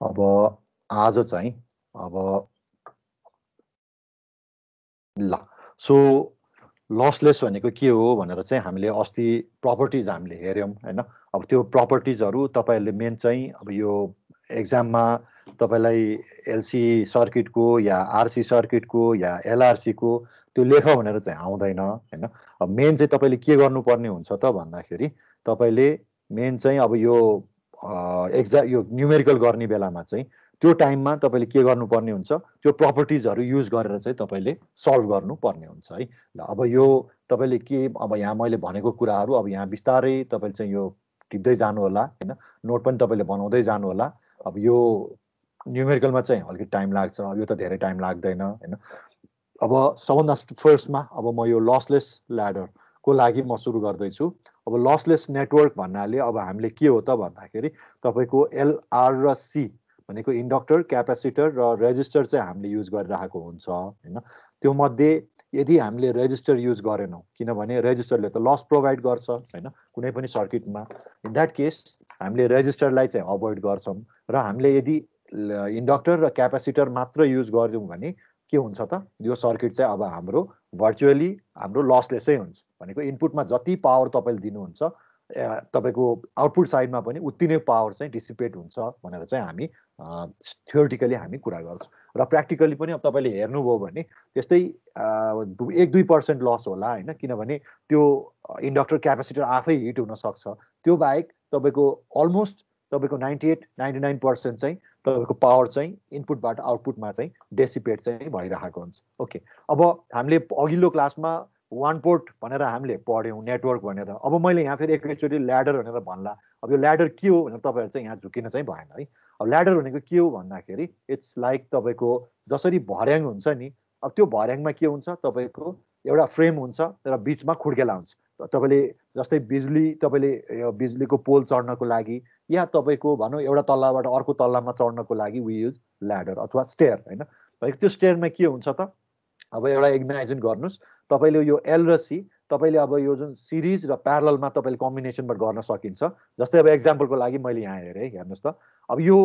अब आज चाहिँ अब ल सो लसलेस भनेको के हो भनेर चाहिँ हामीले अस्ति प्रपर्टिज हामीले हेऱ्यौँ हैन। अब त्यो प्रपर्टिजहरू तपाईँहरूले मेन चाहिँ अब यो एक्जाममा तपाईँलाई एलसी सर्किटको या आरसी सर्किटको या एलआरसीको त्यो लेख भनेर चाहिँ आउँदैन हैन। अब मेन चाहिँ तपाईँले के गर्नुपर्ने हुन्छ त भन्दाखेरि तपाईँले मेन चाहिँ अब यो यो न्युमेरिकल गर्ने बेलामा चाहिँ त्यो टाइममा तपाईँले के गर्नुपर्ने हुन्छ, त्यो प्रपर्टिजहरू युज गरेर चाहिँ तपाईँले सल्भ गर्नुपर्ने हुन्छ है। ल अब यो तपाईँले के अब यहाँ मैले भनेको कुराहरू अब यहाँ बिस्तारै तपाईँले चाहिँ यो टिप्दै जानु होला हैन, नोट पनि तपाईँले बनाउँदै जानु होला। अब यो न्युमेरिकलमा चाहिँ अलिकति टाइम लाग्छ, यो त धेरै टाइम लाग्दैन हैन। अब सबभन्दा फर्स्टमा अब म यो लसलेस ल्याडरको लागि म सुरु गर्दैछु। अब लसलेस नेटवर्क भन्नाले अब हामीले के हो त भन्दाखेरि तपाईँको एलआर र सी भनेको इन्डक्टर, क्यापेसिटर र रेजिस्टर चाहिँ हामीले युज गरिरहेको हुन्छ हैन। त्यो मध्ये यदि हामीले रेजिस्टर युज गरेनौँ, किनभने रेजिस्टरले त लस प्रोभाइड गर्छ हैन कुनै पनि सर्किटमा, इन द्याट केस हामीले रेजिस्टरलाई चाहिँ अभोइड गर्छौँ र हामीले यदि इन्डक्टर र क्यापेसिटर मात्र युज गर्यौँ भने के हुन्छ त, यो सर्किट चाहिँ अब हाम्रो भर्चुअली हाम्रो लसलेसै हुन्छ। भनेको इनपुटमा जति पावर तपाईँले दिनुहुन्छ तपाईँको आउटपुट साइडमा पनि उति नै पावर चाहिँ डिसिपेट हुन्छ भनेर चाहिँ हामी थ्योरिटिकली हामी कुरा गर्छौँ र प्र्याक्टिकली पनि अब तपाईँले हेर्नुभयो भने त्यस्तै 1-2% लस होला होइन, किनभने त्यो इन्डक्टर क्यापेसिटर आफै हिट हुनसक्छ। त्यो बाहेक तपाईँको अलमोस्ट तपाईँको 98-99% चाहिँ तपाईँको पावर चाहिँ इनपुटबाट आउटपुटमा चाहिँ डेसिपेट चाहिँ भइरहेको हुन्छ। ओके, अब हामीले अघिल्लो क्लासमा वान पोर्ट भनेर हामीले पढ्यौँ नेटवर्क भनेर। अब मैले यहाँ फेरि एकैचोटि ल्याडर भनेर भन्ला। अब यो ल्याडर के हो भनेर तपाईँहरू चाहिँ यहाँ झुकिन चाहिँ भएन है। अब ल्याडर भनेको के हो भन्दाखेरि इट्स लाइक तपाईँको जसरी भर्याङ हुन्छ नि, अब त्यो भर्याङमा के हुन्छ तपाईँको एउटा फ्रेम हुन्छ र बिचमा खुड्केला हुन्छ। तपाईँले जस्तै तपाईँले बिजुलीको पोल चढ्नको लागि या तपाईँको भनौँ एउटा तल्लाबाट अर्को तल्लामा चढ्नको लागि वी युज ल्याडर अथवा स्टेयर होइन। त्यो स्टेयरमा के हुन्छ त, अब एउटा इमेजिन गर्नुहोस्, तपाईँले यो एल र सी तपाईँले अब यो जुन सिरिज र प्यारललमा तपाईँले कम्बिनेसनबाट गर्न सकिन्छ। जस्तै अब एक्जाम्पलको लागि मैले यहाँ हेरेँ, हेर्नुहोस् त, अब यो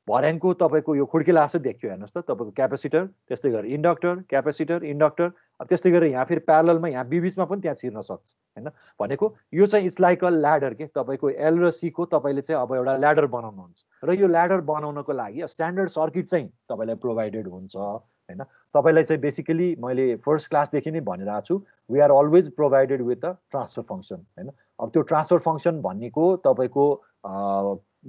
भर्याङको तपाईँको यो खुड्किला जस्तो देखियो, हेर्नुहोस् त, तपाईँको क्यापेसिटर त्यस्तै गरी इन्डक्टर, क्यापेसिटर, इन्डक्टर, अब त्यस्तै गरी यहाँ फेरि प्यारललमा यहाँ बिबिचमा पनि त्यहाँ छिर्न सक्छ होइन। भनेको यो चाहिँ इट्स लाइक अ ल्याडर के, तपाईँको एल र सीको तपाईँले चाहिँ अब एउटा ल्याडर बनाउनुहुन्छ र यो ल्याडर बनाउनको लागि स्ट्यान्डर्ड सर्किट चाहिँ तपाईँलाई प्रोभाइडेड हुन्छ होइन। तपाईँलाई चाहिँ बेसिकली मैले फर्स्ट क्लासदेखि नै भनिरहेको छु, we are always provided with a transfer function होइन। अब त्यो ट्रान्सफर फङ्सन भनेको तपाईँको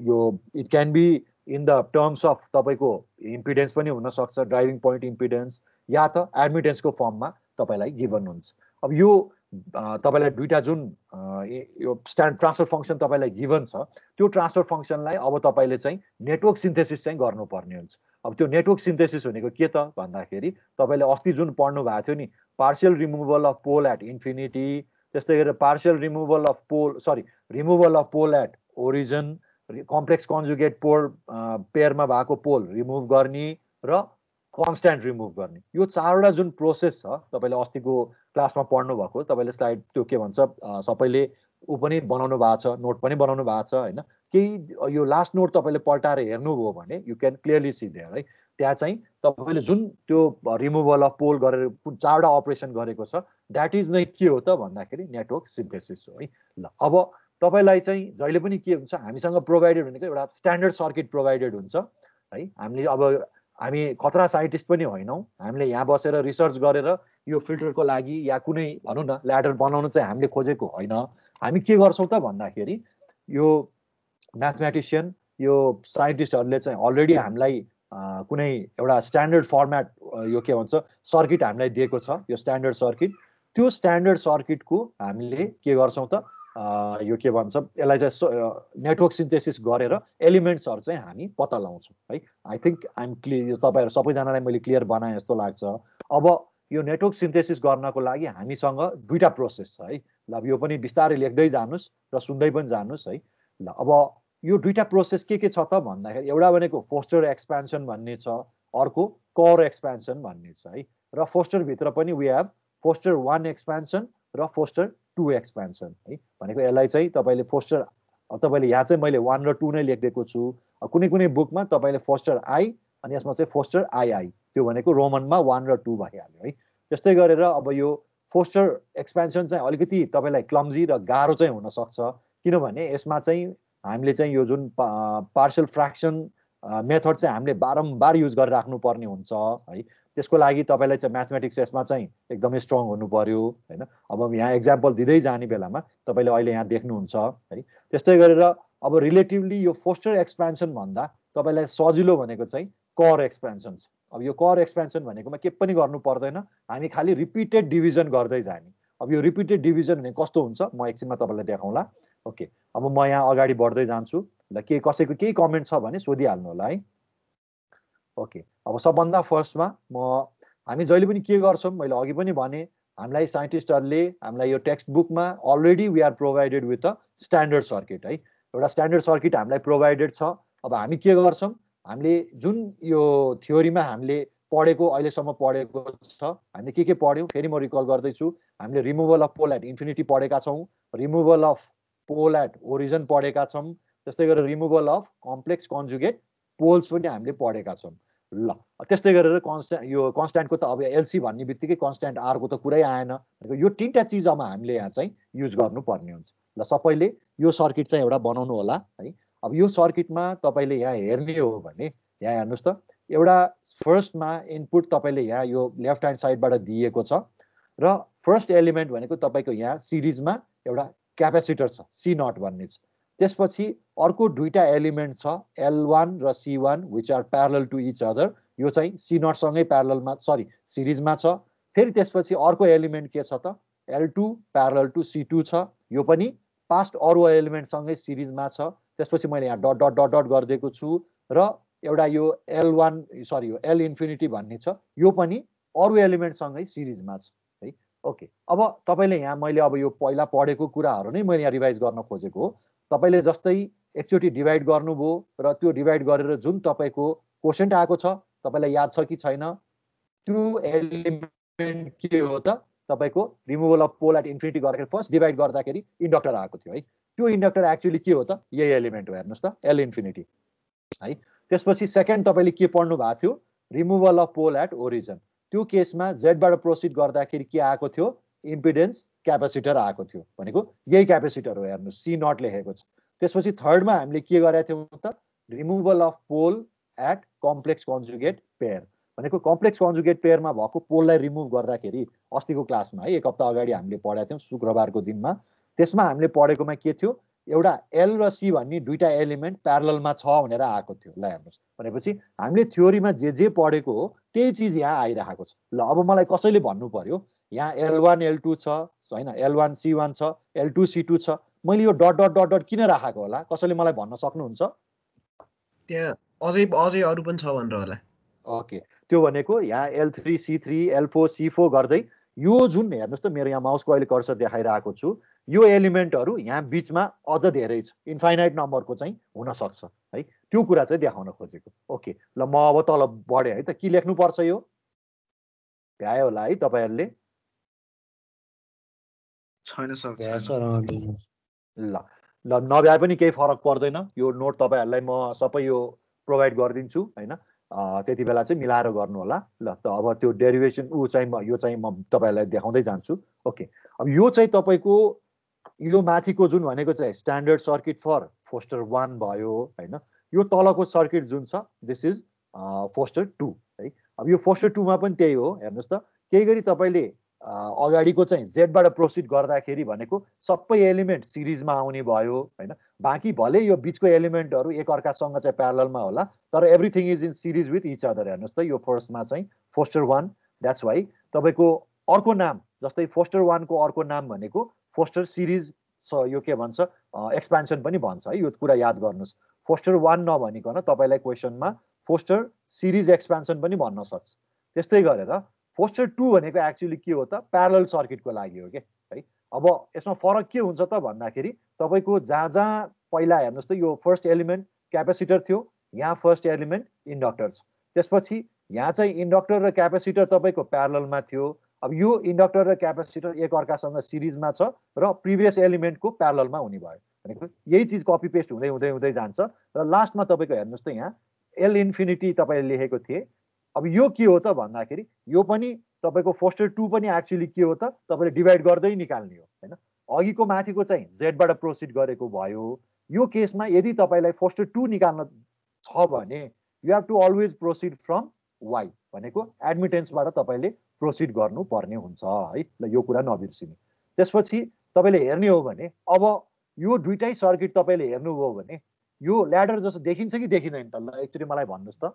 यो it can be in the terms of तपाईँको इम्पिडेन्स पनि हुनसक्छ, ड्राइभिङ पोइन्ट इम्पिडेन्स, या त एडमिटेन्सको फर्ममा तपाईँलाई गिभन हुन्छ। अब यो तपाईँलाई दुईवटा जुन यो ट्रान्सफर फङ्सन तपाईँलाई गिभन छ, त्यो ट्रान्सफर फङ्सनलाई अब तपाईँले चाहिँ नेटवर्क सिन्थेसिस चाहिँ गर्नुपर्ने हुन्छ। अब त्यो नेटवर्क सिन्थेसिस भनेको के त भन्दाखेरि तपाईँले अस्ति जुन पढ्नु भएको थियो नि, partial removal of pole at infinity, त्यस्तै गरेर partial removal of removal of pole at origin, complex conjugate pole पेयरमा भएको पोल रिमुभ गर्ने र कन्स्ट्यान्ट रिमुभ गर्ने, यो चारवटा जुन प्रोसेस छ तपाईँले अस्तिको क्लासमा पढ्नु भएको, तपाईँले स्लाइड त्यो के भन्छ सबैले ऊ पनि बनाउनु भएको छ, नोट पनि बनाउनु भएको छ होइन। केही यो लास्ट नोट तपाईँले पल्टाएर हेर्नुभयो भने you can clearly see there है। त्यहाँ चाहिँ तपाईँले जुन त्यो रिमुभल अफ पोल गरेर चारवटा अपरेसन गरेको छ, द्याट इज नै के हो त भन्दाखेरि नेटवर्क सिन्थेसिस हो है। ल अब तपाईँलाई चाहिँ जहिले पनि के हुन्छ, हामीसँग प्रोभाइडेड भनेको एउटा स्ट्यान्डर्ड सर्किट प्रोभाइडेड हुन्छ है। हामीले अब हामी खतरा साइन्टिस्ट पनि होइनौँ, हामीले यहाँ बसेर रिसर्च गरेर यो फिल्टरको लागि या कुनै भनौँ न ल्याडर बनाउनु चाहिँ हामीले खोजेको होइन। हामी के गर्छौँ त भन्दाखेरि यो म्याथमेटिसियन यो साइन्टिस्टहरूले चाहिँ अलरेडी हामीलाई कुनै एउटा स्ट्यान्डर्ड फर्मेट यो के भन्छ सर्किट हामीलाई दिएको छ, यो स्ट्यान्डर्ड सर्किट। त्यो स्ट्यान्डर्ड सर्किटको हामीले के गर्छौँ त यो के भन्छ यसलाई चाहिँ नेटवर्क सिन्थेसिस गरेर एलिमेन्ट्सहरू चाहिँ हामी पत्ता लगाउँछौँ है। आई थिङ्क आइएम क्लियर, तपाईँहरू सबैजनालाई मैले क्लियर बनाएँ जस्तो लाग्छ। अब यो नेटवर्क सिन्थेसिस गर्नको लागि हामीसँग दुईवटा प्रोसेस छ है। ल अब यो पनि बिस्तारै लेख्दै जानुहोस् र सुन्दै पनि जानुहोस् है। ल अब यो दुईवटा प्रोसेस के छ त भन्दाखेरि एउटा भनेको फोस्टर एक्सपेन्सन भन्ने छ, अर्को कोर एक्सपेन्सन भन्ने छ है। र फोस्टरभित्र पनि वी हेभ फोस्टर 1 एक्सपेन्सन र फोस्टर 2 एक्सपेन्सन है। भनेको यसलाई चाहिँ तपाईँले फोस्टर अब तपाईँले यहाँ चाहिँ मैले 1 र 2 नै लेखिदिएको छु। कुनै कुनै बुकमा तपाईँले फोस्टर आई अनि यसमा चाहिँ फोस्टर आइआई, त्यो भनेको रोमनमा 1 र 2 भइहाल्यो है। त्यस्तै गरेर अब यो फोस्टर एक्सपेन्सन चाहिँ अलिकति तपाईँलाई क्लम्जी र गाह्रो चाहिँ हुनसक्छ, किनभने यसमा चाहिँ हामीले चाहिँ यो जुन पार्सल फ्र्याक्सन मेथड चाहिँ हामीले बारम्बार युज गरिराख्नु पर्ने हुन्छ है। त्यसको लागि तपाईँलाई चाहिँ म्याथमेटिक्स यसमा चाहिँ एकदमै स्ट्रङ हुनु पर्यो होइन। अब यहाँ एक्जाम्पल दिँदै जाने बेलामा तपाईँले अहिले यहाँ देख्नुहुन्छ है। त्यस्तै गरेर अब रिलेटिभली यो फोस्टर एक्सपेन्सन भन्दा तपाईँलाई सजिलो भनेको चाहिँ कर एक्सपेन्सन छ। अब यो कर एक्सपेन्सन भनेकोमा के पनि गर्नु पर्दैन, हामी खालि रिपिटेड डिभिजन गर्दै जाने। अब यो रिपिटेड डिभिजन भने कस्तो हुन्छ म एकछिनमा तपाईँलाई देखाउँला। ओके, अब म यहाँ अगाडि बढ्दै जान्छु ल। के कसैको केही कमेन्ट छ भने सोधिहाल्नु होला है। ओके, अब सबभन्दा फर्स्टमा हामी जहिले पनि के गर्छौँ, मैले अघि पनि भने हामीलाई साइन्टिस्टहरूले हामीलाई यो टेक्स्ट बुकमा already we are provided with a standard circuit है। एउटा स्ट्यान्डर्ड सर्किट हामीलाई प्रोभाइडेड छ। अब हामी के गर्छौँ, हामीले जुन यो थ्योरीमा हामीले पढेको अहिलेसम्म पढेको छ, हामीले के पढ्यौँ फेरि म रिकल गर्दैछु। हामीले removal of pole at infinity पढेका छौँ, removal of pole at origin पढेका छौँ, त्यस्तै गरेर removal of complex conjugate poles पनि हामीले पढेका छौँ ल। त्यस्तै गरेर यो कन्स्ट्यान्टको त अब एलसी भन्ने बित्तिकै कन्स्ट्यान्ट आरको त कुरै आएन। यो तीनटा चिज अब हामीले यहाँ चाहिँ युज गर्नुपर्ने हुन्छ ल। सबैले यो सर्किट चाहिँ एउटा बनाउनु होला है। अब यो सर्किटमा तपाईँले यहाँ हेर्ने हो भने यहाँ हेर्नुहोस् त, एउटा फर्स्टमा इनपुट तपाईँले यहाँ यो लेफ्ट ह्यान्ड साइडबाट दिएको छ र फर्स्ट एलिमेन्ट भनेको तपाईँको यहाँ सिरिजमा एउटा क्यापेसिटर छ C0 भन्ने छ। त्यसपछि अर्को दुईटा एलिमेन्ट छ L1 र C1 which are parallel to each other, यो चाहिँ C0 सँगै प्यारललमा सिरिजमा छ। फेरि त्यसपछि अर्को एलिमेन्ट के छ त L2 प्यारलल टु C2 छ, यो पनि पास्ट अरू एलिमेन्टसँगै सिरिजमा छ। त्यसपछि मैले यहाँ डट डट डट डट गरिदिएको छु र एउटा यो यो L इन्फिनिटी भन्ने छ, यो पनि अरू एलिमेन्टसँगै सिरिजमा छ है। ओके, अब तपाईँले यहाँ मैले अब यो पहिला पढेको कुराहरू नै मैले यहाँ रिभाइज गर्न खोजेको हो। तपाईँले जस्तै एकचोटि डिभाइड गर्नुभयो र त्यो डिभाइड गरेर जुन तपाईँको क्वोसिएन्ट आएको छ तपाईँलाई याद छ कि छैन, त्यो एलिमेन्ट के हो त तपाईँको removal of pole at infinity गर्दाखेरि फर्स्ट डिभाइड गर्दाखेरि इन्डक्टर आएको थियो है। त्यो इन्डक्टर एक्चुअली के हो त, यही एलिमेन्ट हो, हेर्नुहोस् त L इन्फिनिटी है। त्यसपछि सेकेन्ड तपाईँले के पढ्नु भएको थियो, removal of pole at origin. त्यो केसमा जेडबाट प्रोसिड गर्दाखेरि के आएको थियो, इम्पिडेन्स क्यापेसिटर आएको थियो, भनेको यही क्यापेसिटर हो, हेर्नुहोस् C0 लेखेको छ। त्यसपछि थर्डमा हामीले के गरेका थियौँ त, removal of pole at complex conjugate pair, भनेको कम्प्लेक्स कन्जुगेट पेयरमा भएको पोललाई रिमुभ गर्दाखेरि अस्तिको क्लासमा है, एक हप्ता अगाडि हामीले पढेका थियौँ शुक्रबारको दिनमा। त्यसमा हामीले पढेकोमा के थियो, एउटा L र C भन्ने दुईटा एलिमेन्ट प्यारललमा छ भनेर आएको थियो ल। हेर्नुहोस् भनेपछि हामीले थ्योरीमा जे पढेको हो त्यही चिज यहाँ आइरहेको छ ल। अब मलाई कसैले भन्नु पर्यो यहाँ L1 L2 छ होइन, L1 C1 छ, L2 C2 छ, मैले यो डट डट डट डट किन राखेको होला, कसैले मलाई भन्न सक्नुहुन्छ? त्यहाँ अझै अरू पनि छ भनेर होला। ओके, त्यो भनेको यहाँ L3 C3 L4 C4 गर्दै यो जुन हेर्नुहोस् त मेरो यहाँ माउसको अहिले कर्सर देखाइरहेको छु, यो एलिमेन्टहरू यहाँ बिचमा अझ धेरै छ, इन्फाइनाइट नम्बरको चाहिँ हुनसक्छ है। त्यो कुरा चाहिँ देखाउन खोजेको। ओके ल, म अब तल बढेँ है त। के लेख्नुपर्छ यो भ्यायो होला है तपाईँहरूले? छैन सर ल ल, नभ्याए पनि केही फरक पर्दैन, यो नोट तपाईँहरूलाई म सबै यो प्रोभाइड गरिदिन्छु होइन। त्यति बेला चाहिँ मिलाएर गर्नु होला ल। त अब त्यो डेरिभेसन यो चाहिँ म तपाईँहरूलाई देखाउँदै जान्छु। ओके, अब यो चाहिँ तपाईँको यो माथिको जुन भनेको चाहिँ स्ट्यान्डर्ड सर्किट फर फोस्टर 1 भयो होइन। यो तलको सर्किट जुन छ दिस इज फोस्टर 2 है। अब यो फोस्टर 2 मा पनि त्यही हो, हेर्नुहोस् त। केही गरी तपाईँले अगाडिको चाहिँ जेडबाट प्रोसिड गर्दाखेरि भनेको सबै एलिमेन्ट सिरिजमा आउने भयो होइन। बाँकी भले यो बिचको एलिमेन्टहरू एक अर्कासँग चाहिँ प्यारललमा होला, तर everything is in series with each other. हेर्नुहोस् त यो फर्स्टमा चाहिँ फोस्टर 1, द्याट्स वाइ तपाईँको अर्को नाम जस्तै फोस्टर 1 को अर्को नाम भनेको फोस्टर सिरिज, यो के भन्छ एक्सपेन्सन पनि भन्छ है। यो कुरा याद गर्नुहोस्, फोस्टर 1 नभनिकन तपाईँलाई क्वेसनमा फोस्टर सिरिज एक्सपेन्सन पनि भन्न सक्छ। त्यस्तै गरेर फोस्टर 2 भनेको एक्चुअली के हो त, प्यारलल सर्किटको लागि हो कि है। अब यसमा फरक के हुन्छ त भन्दाखेरि तपाईँको जहाँ जहाँ पहिला हेर्नुहोस् त यो फर्स्ट एलिमेन्ट क्यापेसिटर थियो, यहाँ फर्स्ट एलिमेन्ट इन्डक्टर छ। त्यसपछि यहाँ चाहिँ इन्डक्टर र क्यापेसिटर तपाईँको प्यारललमा थियो। अब यो इन्डक्टर र क्यापेसिटर एक अर्कासँग सिरिजमा छ र प्रिभियस एलिमेन्टको प्यारललमा हुने भयो भनेको यही चिज कपी पेस्ट हुँदै हुँदै हुँदै जान्छ र लास्टमा तपाईँको हेर्नुहोस् त यहाँ एल इन्फिनिटी तपाईँले लेखेको थिए। अब यो के हो त भन्दाखेरि यो पनि तपाईँको फोस्टर 2 पनि एक्चुअली के हो त तपाईँले डिभाइड गर्दै निकाल्ने हो हैन। अघिको माथिको चाहिँ जेडबाट प्रोसिड गरेको भयो। यो केसमा यदि तपाईँलाई फोस्टर 2 निकाल्न छ भने you have to always proceed from Y भनेको एडमिटेन्सबाट तपाईँले प्रोसिड गर्नुपर्ने हुन्छ है। ल यो कुरा नबिर्सिनु। त्यसपछि तपाईँले हेर्ने हो भने अब यो दुईटै सर्किट तपाईँले हेर्नुभयो भने यो ल्याडर जस्तो देखिन्छ कि देखिँदैन त? ल एकचोटि मलाई भन्नुहोस् त।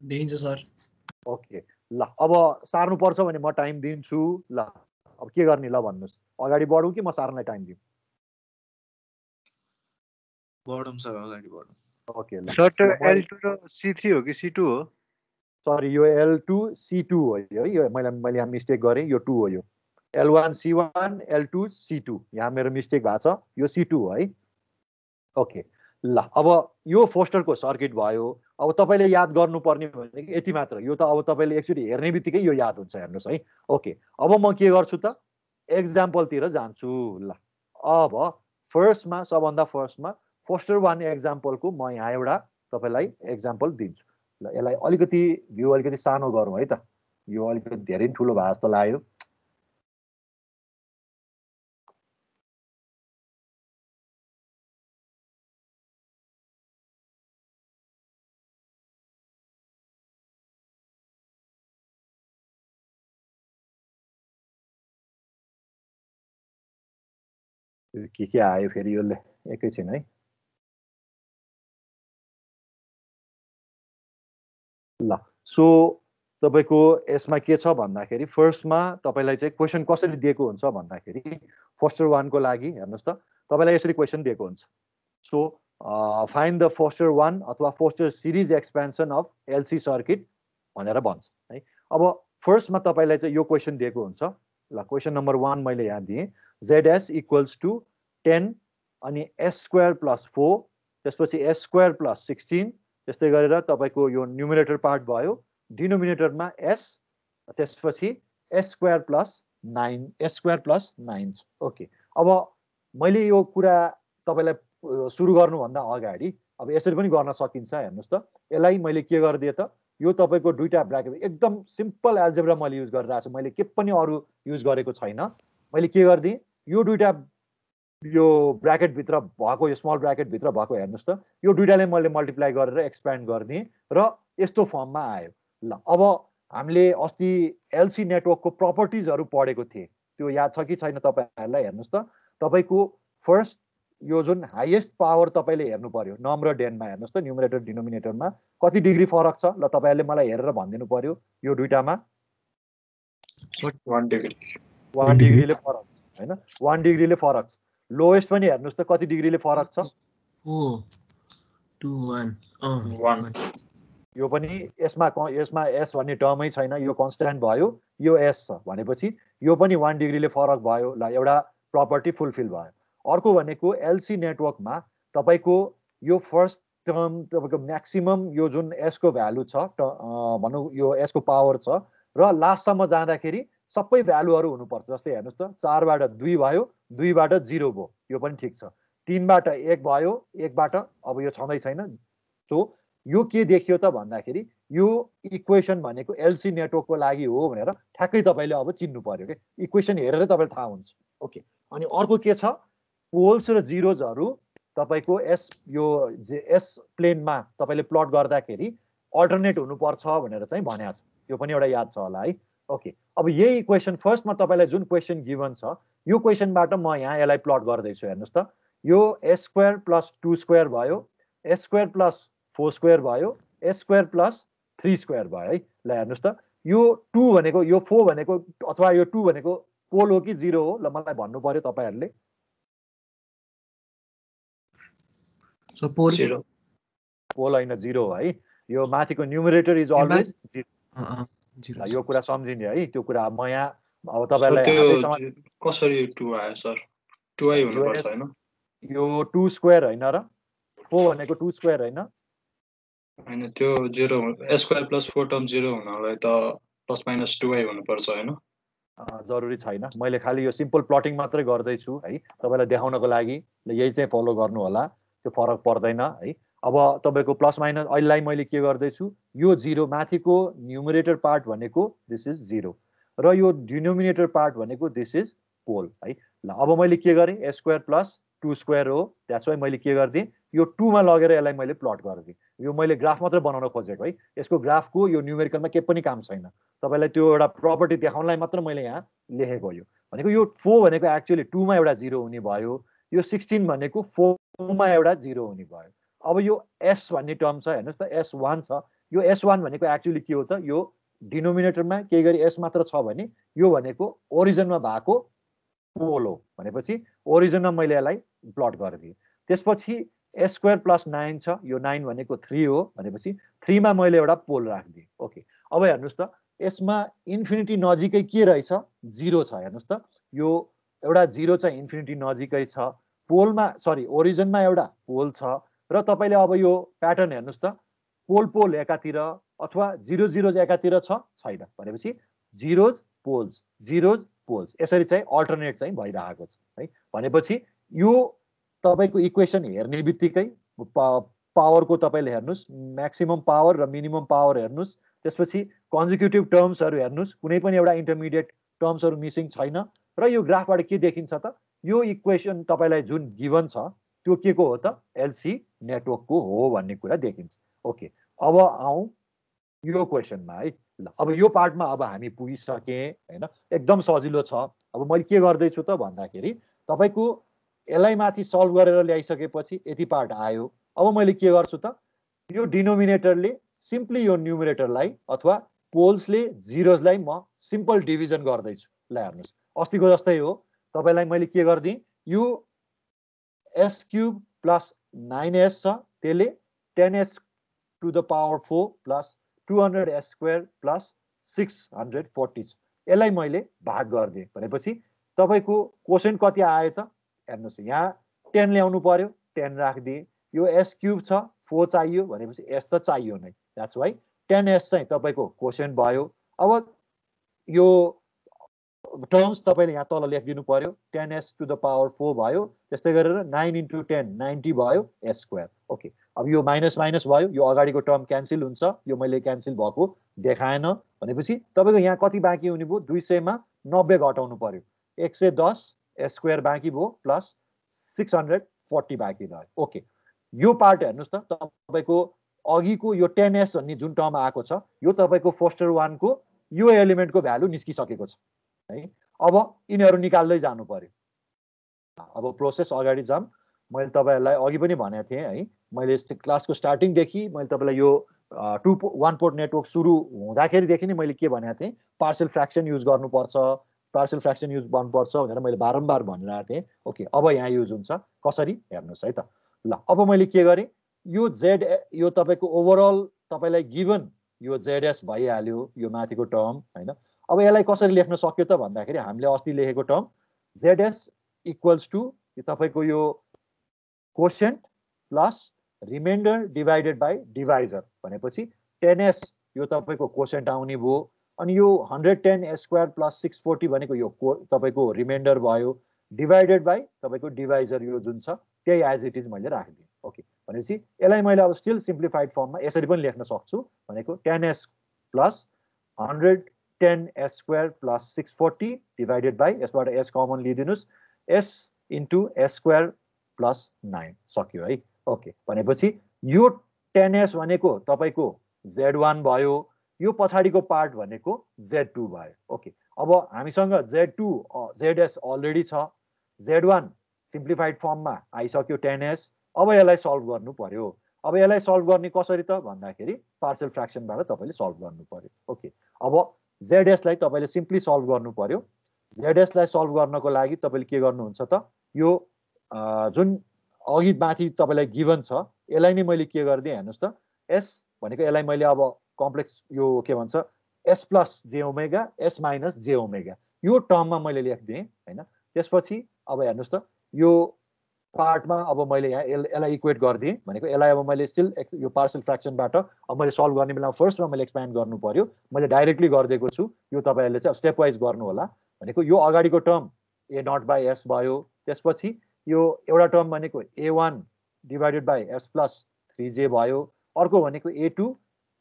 देखिन्छ सर। ओके ल अब सार्नुपर्छ भने म टाइम दिन्छु। ल अब के गर्ने ल भन्नुहोस्, अगाडि बढौँ कि म सार्नलाई टाइम दिउँ? बढौँ सर, अगाडि बढौँ। ओके ल सर त्यो L2 र C3 हो कि C2 हो? सरी यो L2 C2 हो है। यो मैले यहाँ मिस्टेक गरेँ, यो 2 हो। यो L1 C1 L2 C2 यहाँ मेरो मिस्टेक भएको छ, यो C2 हो है। ओके ल अब यो फोस्टरको सर्किट भयो। अब तपाईँले याद गर्नुपर्ने भनेको यति मात्र, यो त अब तपाईँले एकचोटि हेर्ने बित्तिकै यो याद हुन्छ, हेर्नुहोस् है। ओके अब म के गर्छु त एक्जाम्पलतिर जान्छु। ल अब फर्स्टमा सबभन्दा फर्स्टमा फोस्टर 1 एक्जाम्पलको म यहाँ एउटा तपाईँलाई एक्जाम्पल दिन्छु। ल यसलाई अलिकति भ्यू अलिकति सानो गरौँ है त, यो अलिकति धेरै ठुलो भए जस्तो लाग्यो। के आयो फेरि यसले, एकैछिन है। ल सो तपाईँको यसमा के छ भन्दाखेरि फर्स्टमा तपाईँलाई चाहिँ क्वेसन कसरी दिएको हुन्छ भन्दाखेरि फोस्टर 1 को लागि हेर्नुहोस् त तपाईँलाई यसरी क्वेसन दिएको हुन्छ। सो फाइन्ड द फोस्टर 1 अथवा Foster series expansion of LC circuit भनेर भन्छ है। अब फर्स्टमा तपाईँलाई चाहिँ यो क्वेसन दिएको हुन्छ। ल क्वेसन नम्बर 1 मैले यहाँ दिएँ, ZS इक्वल्स टु 10 अनि S स्क्वायर प्लस 4 त्यसपछि S स्क्वायर प्लस 16 त्यस्तै गरेर तपाईँको यो न्युमिनेटर पार्ट भयो, डिनोमिनेटरमा S त्यसपछि S स्क्वायर प्लस 9 ओके अब मैले यो कुरा तपाईँलाई सुरु गर्नुभन्दा अगाडि अब यसरी पनि गर्न सकिन्छ। हेर्नुहोस् त यसलाई मैले के गरिदिएँ त यो तपाईँको दुईटा ब्र्याकेट एकदम सिम्पल एल्जेब्रा मैले युज गरिरहेको छु, मैले के पनि अरू युज गरेको छैन। मैले के गरिदिएँ यो दुईटा यो ब्र्याकेटभित्र भएको यो स्मल ब्र्याकेटभित्र भएको हेर्नुहोस् त यो दुईटाले मैले मल्टिप्लाई गरेर एक्सप्यान्ड गरिदिएँ र यस्तो फर्ममा आयो। ल अब हामीले अस्ति एलसी नेटवर्कको प्रपर्टिजहरू पढेको थिएँ, त्यो याद छ कि छैन तपाईँहरूलाई? हेर्नुहोस् त तपाईँको फर्स्ट यो जुन हाइएस्ट पावर तपाईँले हेर्नु पर्यो नम र डेनमा, हेर्नुहोस् त न्युमिनेटर डिनोमिनेटरमा कति डिग्री फरक छ? ल तपाईँहरूले मलाई हेरेर भनिदिनु पर्यो यो दुईटामा 1 डिग्री 1 डिग्रीले फरक छ हैन, 1 डिग्रीले फरक छ। लोएस्ट पनि हेर्नुहोस् त कति डिग्रीले फरक छ? 2 1 यो पनि यसमा S भन्ने टर्मै छैन, यो कन्स्ट्यान्ट भयो, यो S छ भनेपछि यो पनि 1 डिग्रीले फरक भयो। ल एउटा प्रपर्टी फुलफिल भयो। अर्को भनेको एलसी नेटवर्कमा तपाईँको यो फर्स्ट टर्म तपाईँको म्याक्सिमम यो जुन S को भ्यालु छ भनौँ यो S को पावर छ र लास्टसम्म जाँदाखेरि सबै भ्यालुहरू हुनुपर्छ। जस्तै हेर्नुहोस् त 4 बाट 2 भयो, 2 बाट 0 भयो, यो पनि ठिक छ। 3 बाट 1 भयो, 1 बाट अब यो छँदै छैन। सो यो के देखियो त भन्दाखेरि यो इक्वेसन भनेको एलसी नेटवर्कको लागि हो भनेर ठ्याक्कै तपाईँले अब चिन्नु पर्यो के, इक्वेसन हेरेर तपाईँलाई थाहा हुन्छ। ओके अनि अर्को के छ, पोल्स र जिरोजहरू तपाईँको एस प्लेनमा तपाईँले प्लट गर्दाखेरि अल्टरनेट हुनुपर्छ भनेर चाहिँ भनेको छ, यो पनि एउटा याद छ होला है। ओके अब यही इक्वेसन फर्स्टमा तपाईँलाई जुन क्वेसन गिभन छ यो क्वेसनबाट म यहाँ यसलाई प्लट गर्दैछु। हेर्नुहोस् त यो S स्क्वायर प्लस 2 स्क्वायर भयो, S स्क्वायर प्लस 4 स्क्वायर भयो, S स्क्वायर प्लस 3 स्क्वायर भयो है। ल हेर्नुहोस् त यो 2 भनेको यो 4 भनेको अथवा यो 2 भनेको पोल हो कि 0 हो? ल मलाई भन्नु पर्यो तपाईँहरूले। पोल होइन 0 है। यो माथिको न्युमरेटर इज अलवेज 0। यो कुरा सम्झिने है, त्यो कुरा म यहाँ अब तपाईँलाई कसरी 2 आयो सर? 2 आई हुनुपर्छ हैन? यो 2 स्क्वायर हैन र 4 भनेको 2 स्क्वायर हैन? हैन त्यो 0 S स्क्वायर प्लस 4 टर्म 0 हुनलाई त प्लस माइनस 2 आई हुनुपर्छ हैन? जरुरी छैन मैले खाली यो सिम्पल प्लटिङ मात्रै गर्दैछु है तपाईलाई देखाउनको लागि यही चाहिँ फलो गर्नु होला त्यो फरक पर्दैन है अब तपाईको प्लस माइनस अहिलेलाई मैले के गर्दैछु यो 0 माथिको न्युमरेटर पार्ट भनेको दिस इज 0 र यो डिनोमिनेटर पार्ट भनेको दिस इज पोल है ल अब मैले के गरेँ s स्क्वायर प्लस 2 स्क्वायर हो द्याट्स वाइ मैले के गर्दिएँ यो 2 मा लगेर यसलाई मैले प्लट गरिदिएँ यो मैले ग्राफ मात्र बनाउन खोजेको है यसको ग्राफको यो न्युमेरिकलमा केही पनि काम छैन तपाईलाई त्यो एउटा प्रपर्टी देखाउनलाई मात्र मैले यहाँ लेखेको यो भनेको यो 4 भनेको एक्चुअली 2 मा एउटा 0 हुने भयो यो 16 भनेको 4 मा एउटा 0 हुने भयो अब यो s भन्ने टर्म छ हेर्नुस् त s1 छ यो s1 भनेको एक्चुअली के हो त यो डिनोमिनेटरमा केही गरी s मात्र छ भने यो भनेको ओरिजिनमा भएको पोल हो भनेपछि ओरिजिनमा मैले यसलाई प्लट गरिदिएँ त्यसपछि s स्क्वायर प्लस 9 छ यो 9 भनेको 3 हो भनेपछि 3 मा मैले एउटा पोल राखिदिएँ ओके अब हेर्नुस् त यसमा इन्फिनिटी नजिकै के रहेछ 0 छ हेर्नुस् त यो एउटा 0 चाहिँ इन्फिनिटी नजिकै छ पोलमा सरी ओरिजिनमा एउटा पोल छ र तपाईले अब यो प्याटर्न हेर्नुस् त पोल एकातिर अथवा 0 0 एकातिर छ छैन भनेपछि जीरोज पोल्स यसरी चाहिँ अल्टरनेट चाहिँ भइरहेको छ है भनेपछि यो तपाईको इक्वेसन हेर्ने बित्तिकै पावरको तपाईले हेर्नुस् म्याक्सिमम पावर र मिनिमम पावर हेर्नुस् त्यसपछि कन्जिक्युटिभ टर्म्सहरु हेर्नुस् कुनै पनि एउटा इन्टरमिडिएट टर्म्सहरु मिसिङ छैन र यो ग्राफबाट के देखिन्छ त यो इक्वेसन तपाईलाई जुन गिवन छ त्यो के को हो त एलसी नेटवर्कको हो भन्ने कुरा देखिन्छ ओके अब आउँ यो क्वेसनमा है ल अब यो पार्टमा अब हामी पुगिसके हैन एकदम सजिलो छ अब मैले के गर्दै छु त भन्दाखेरि तपाईको यसलाई माथि सल्भ गरेर ल्याइसकेपछि यति पार्ट आयो अब मैले के गर्छु त यो डिनोमिनेटरले सिम्पली यो न्युमरेटरलाई अथवा पोल्सले जिरोजलाई म सिम्पल डिभिजन गर्दै छु ल हेर्नुस् अस्तिको जस्तै हो तपाईलाई मैले के गर्दिए यो s क्यूब प्लस 9s छ त्यसले 10s to the power 4 plus 200s square plus 640 छ यसलाई मैले भाग गर्दिए भनेपछि तपाईको क्वोशन्ट कति आयो त हेर्नुस् यहाँ 10 ल्याउनु पर्यो 10 राख्दिए यो s क्यूब छ 4 चाहियो भनेपछि s त चाहियो नै द्याट्स वाइ 10s चाहिँ तपाईको क्वोशन्ट भयो अब यो टर्म्स तपाईले यहाँ तल लेखिदिनु पर्यो 10s to the power 4 भयो त्यस्तै गरेर 9 into 10 90 भयो s स्क्वायर ओके अब यो माइनस माइनस भयो यो अगाडिको टर्म क्यान्सल हुन्छ यो मैले क्यान्सल भएको देखाएन भनेपछि तपाईको यहाँ कति बाँकी हुने भयो 200 मा 90 घटाउनु पर्यो 110 s स्क्वायर बाँकी भयो प्लस 640 बाँकी रह्यो ओके यो पार्ट हेर्नुस् त तपाईको अघिको यो 10s भन्ने जुन टर्म आएको छ यो तपाईको फोस्टर 1 को यो एलिमेन्टको भ्यालु निस्किसकेको छ है अब यिनीहरु निकाल्दै जानु पर्यो अब प्रोसेस अगाडि जाम मैले तपाईहरुलाई अघि पनि भनेको थिएँ है मैले क्लासको स्टार्टिङ देखि मैले तपाईलाई यो 1 पोर्ट नेटवर्क सुरु हुँदाखेरि देखि नै मैले के भनेको थिएँ पार्शियल फ्र्याक्सन युज गर्नुपर्छ पार्शियल फ्र्याक्सन युज गर्नुपर्छ भनेर मैले बारम्बार भनिरहेको थिएँ ओके अब यहाँ युज हुन्छ कसरी हेर्नुस् है त ल अब मैले के गरे यो z यो तपाईको ओभरअल तपाईलाई गिवन यो zs भइहाल्यो यो माथिको टर्म हैन अब यसलाई कसरी लेख्न सक्यो त भन्दाखेरि हामीले अस्ति लेखेको टर्म zs इक्वल्स टु यो तपाईको यो quotient plus remainder divided by divisor भनेपछि 10s यो तपाईको क्वोशन्ट आउने भयो अनि यो 110 s स्क्वायर प्लस 640 भनेको यो तपाईको रिमाइन्डर भयो डिभाइडेड बाइ तपाईको डिभाइजर यो जुन छ त्यही एज इट इज मैले राखिदिएँ ओके भनेपछि यसलाई मैले अब स्टिल सिम्प्लिफाइड फर्ममा यसरी पनि लेख्न सक्छु भनेको 10s plus 110 s square plus 640 divided by यसबाट s कमन लिदिनुस् s into s square plus 9 सक्यो है ओके भनेपछि यो 10s भनेको तपाईको z1 भयो यो पछाडीको पार्ट भनेको z2 भयो ओके अब हामीसँग z2 zs अलरेडी छ z1 सिम्प्लिफाइड फर्ममा आइसक्यो 10s अब यसलाई सल्भ गर्नु पर्यो अब यसलाई सल्भ गर्ने कसरी त भन्दाखेरि पार्शियल फ्र्याक्सनबाट तपाईले सल्भ गर्नु पर्यो ओके अब zs लाई तपाईले सिम्पली सल्भ गर्नु पर्यो zs लाई सल्भ गर्नको लागि तपाईले के गर्नुहुन्छ त यो जुन अघि माथि तपाईलाई गिवन छ यसलाई नै मैले के गर्दिए हेर्नुस् त s भनेको यसलाई मैले अब कम्प्लेक्स यो के भन्छ s plus j omega s minus j omega यो टर्ममा मैले लेख्दिए हैन त्यसपछि अब हेर्नुस् त यो पार्टमा अब मैले यहाँ यसलाई इक्वेट गर्दिए भनेको यसलाई अब मैले स्टिल यो पार्शियल फ्र्याक्सनबाट अब मैले सल्भ गर्ने बेलामा फर्स्टमा मैले एक्सप्यान्ड गर्नु पर्यो मैले डाइरेक्टली गर्दिएको छु यो तपाईहरुले चाहिँ स्टेप वाइज गर्नु होला भनेको यो अगाडिको term a naught by s भयो, त्यसपछि यो एउटा टर्म भनेको A1 divided by S plus 3j भयो, अर्को भनेको A2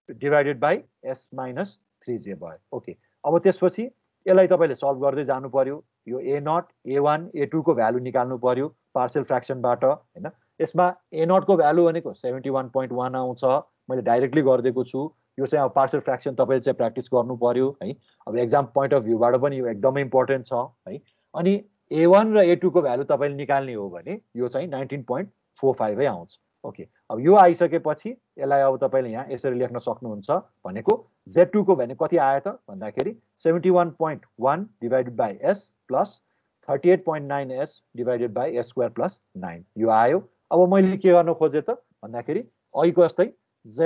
divided by S minus 3j भयो। ओके, अब त्यसपछि यसलाई तपाईँले सल्भ गर्दै जानु पर्यो। यो ए नट A1 A2 को भ्यालु निकाल्नु पर्यो पार्शियल फ्र्याक्सनबाट हैन। यसमा A नट को भ्यालु भनेको 71.1 आउँछ, मैले डाइरेक्टली गरिदिएको छु। यो चाहिँ अब पार्शियल फ्र्याक्सन तपाईँले चाहिँ प्र्याक्टिस गर्नु पर्यो है। अब एक्जाम पोइन्ट अफ भ्यूबाट पनि यो एकदमै इम्पोर्टेन्ट छ है। अनि A1 र A2 को भ्यालु तपाईँले निकाल्ने हो भने यो चाहिँ 19.45 आउँछ। ओके, अब यो आइसकेपछि यसलाई अब तपाईँले यहाँ यसरी लेख्न सक्नुहुन्छ भनेको Z2 को भने कति आयो त भन्दाखेरि 71.1 divided by S plus 38.9 S divided by S square plus 9 यो आयो। अब मैले के गर्न खोजेँ त भन्दाखेरि अघिको जस्तै Z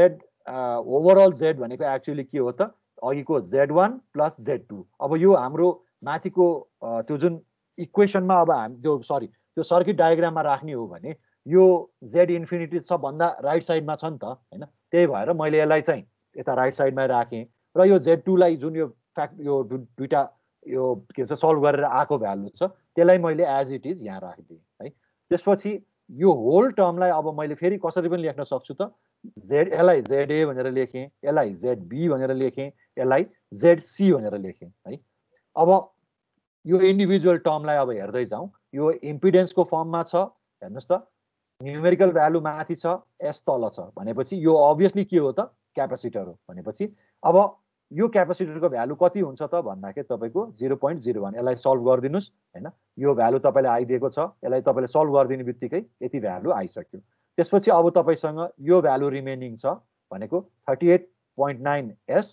ओभरअल Z भनेको एक्चुअली के हो त अघिको Z1 प्लस Z2। अब यो हाम्रो माथिको त्यो जुन इक्वेसनमा अब हामी त्यो सर्किट डायग्राममा राख्ने हो भने यो Z इन्फिनिटी सबभन्दा राइट साइडमा छ नि त हैन। त्यही भएर मैले यसलाई चाहिँ यता राइट साइडमा राखेँ र यो Z2 लाई जुन यो दुईटा यो के भन्छ सल्भ गरेर आएको भ्यालु छ त्यसलाई मैले एज इट इज यहाँ राखिदिएँ है। त्यसपछि यो होल टर्मलाई अब मैले फेरि कसरी पनि लेख्न सक्छु त यसलाई ZA भनेर लेखेँ, यसलाई ZB भनेर लेखेँ, यसलाई ZC भनेर लेखेँ है। अब यो इन्डिभिजुअल टर्मलाई अब हेर्दै जाउँ। यो इम्पिडेन्सको फर्ममा छ, हेर्नुहोस् त न्युमेरिकल भ्यालु माथि छ, एस तल छ भनेपछि यो अभियसली के हो त क्यापेसिटर हो भनेपछि अब यो क्यापेसिटरको भ्यालु कति हुन्छ त भन्दाखेरि तपाईँको 0.01। यसलाई सल्भ गरिदिनुस् हैन। यो भ्यालु तपाईँलाई आइदिएको छ, यसलाई तपाईँले सल्भ गरिदिने बित्तिकै यति भ्यालु आइसक्यो। त्यसपछि अब तपाईँसँग यो भ्यालु रिमेनिङ छ भनेको 38.9 S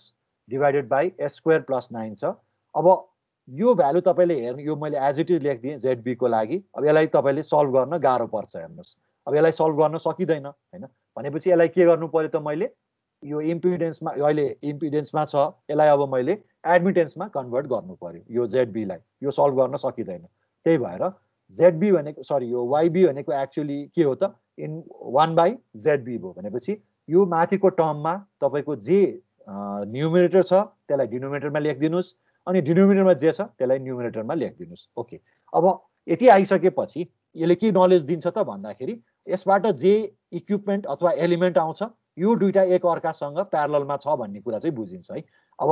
divided by S square plus 9 छ। अब यो भ्यालु तपाईँले हेर्नु, यो मैले एज इट इज लेखिदिएँ ZB को लागि। अब यसलाई तपाईँले सल्भ गर्न गाह्रो पर्छ, हेर्नुहोस् अब यसलाई सल्भ गर्न सकिँदैन हैन। भनेपछि यसलाई के गर्नु पर्यो त मैले यो इम्पिडेन्समा अहिले इम्पिडेन्समा छ, यसलाई अब मैले एडमिटेन्समा कन्भर्ट गर्नु पर्यो यो ZB लाई। यो सल्भ गर्न सकिँदैन, त्यही भएर ZB भनेको यो YB भनेको एक्चुअली के हो त 1/ZB भयो भनेपछि यो माथिको टर्ममा तपाईँको जे न्युमिनेटर छ त्यसलाई डिनोमिनेटरमा लेखिदिनुस् अनि डिनोमिनेटरमा जे छ त्यसलाई न्युमिनेटरमा लेखिदिनुस्। ओके, अब यति आइसकेपछि यसले के नलेज दिन्छ त भन्दाखेरि यसबाट जे इक्विपमेन्ट अथवा एलिमेन्ट आउँछ यो दुईटा एक अर्कासँग प्यारललमा छ भन्ने कुरा चाहिँ बुझिन्छ है। अब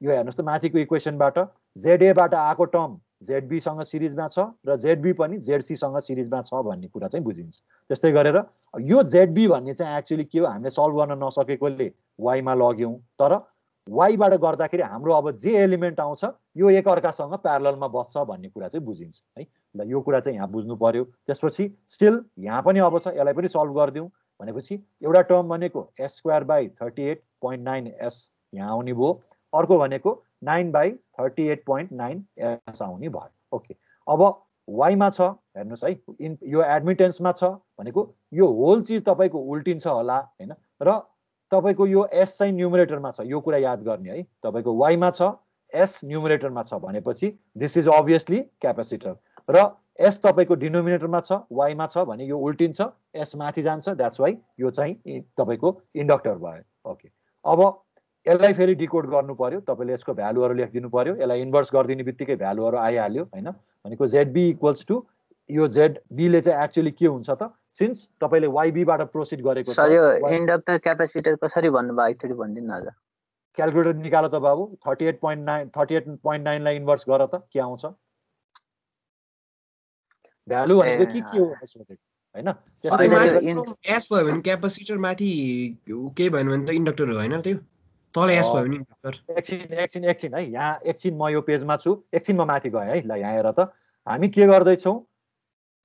यो हेर्नुहोस् त माथिको इक्वेसनबाट ZA बाट आएको टर्म ZB सँग सिरिजमा छ र ZB पनि ZC सँग सिरिजमा छ भन्ने कुरा चाहिँ बुझिन्छ। त्यस्तै गरेर यो ZB भन्ने चाहिँ एक्चुअली के हो हामीले सल्भ गर्न नसकेकोले Y मा लग्यौँ, तर Y बाट गर्दाखेरि हाम्रो अब जे एलिमेन्ट आउँछ यो एक अर्कासँग प्यारललमा बस्छ भन्ने कुरा चाहिँ बुझिन्छ है। ल यो कुरा चाहिँ यहाँ बुझ्नु पर्यो। त्यसपछि स्टिल यहाँ पनि अब छ, यसलाई पनि सल्भ गरिदिउँ भनेपछि एउटा टर्म भनेको एस स्क्वायर बाई 38.9 एस यहाँ आउने भयो, अर्को भनेको 9/38.9 एस आउने भयो। ओके, अब Y मा छ हेर्नुहोस् है, यो एडमिटेन्समा छ भनेको यो होल चिज तपाईँको उल्टिन्छ होला हैन। र तपाईँको यो एस चाहिँ न्युमिनेटरमा छ, यो कुरा याद गर्ने है। तपाईँको Y मा छ, एस न्युमिनेटरमा छ भनेपछि दिस इज अभियसली क्यापेसिटर र एस तपाईँको डिनोमिनेटरमा छ, Y मा छ भने यो उल्टिन्छ, एस माथि जान्छ, द्याट्स वाइ यो चाहिँ तपाईँको इन्डक्टर भयो। ओके, अब यसलाई फेरि डिकोड गर्नु पर्यो, तपाईँले यसको भ्यालुहरू लेखिदिनु पर्यो। यसलाई इन्भर्स गरिदिने बित्तिकै भ्यालुहरू आइहाल्यो हैन। भनेको ZB इक्वल्स टु यो ZB ले चाहिँ एक्चुअली के हुन्छ त सिन्स तपाईँले YB बाट प्रोसिड गरेको छ। यो इन्डक्टर क्यापेसिटर कसरी भन्नुभयो एकचोटि भनिदिनु न हजुर। क्याल्कुलेटर निकाल त बाबु, 38.9 लाई इन्भर्स गर त के आउँछ भ्यालु भनेको के हो सोधेको हैन। एस भयो भने क्यापेसिटर माथि के भयो भने त इन्डक्टर हो हैन, त्यो तल एस भयो भने इन्डक्टर। एकछिन है, यहाँ एकछिन म यो पेजमा छु, एकछिन म माथि गएँ है। ल यहाँ हेर त हामी के गर्दैछौँ,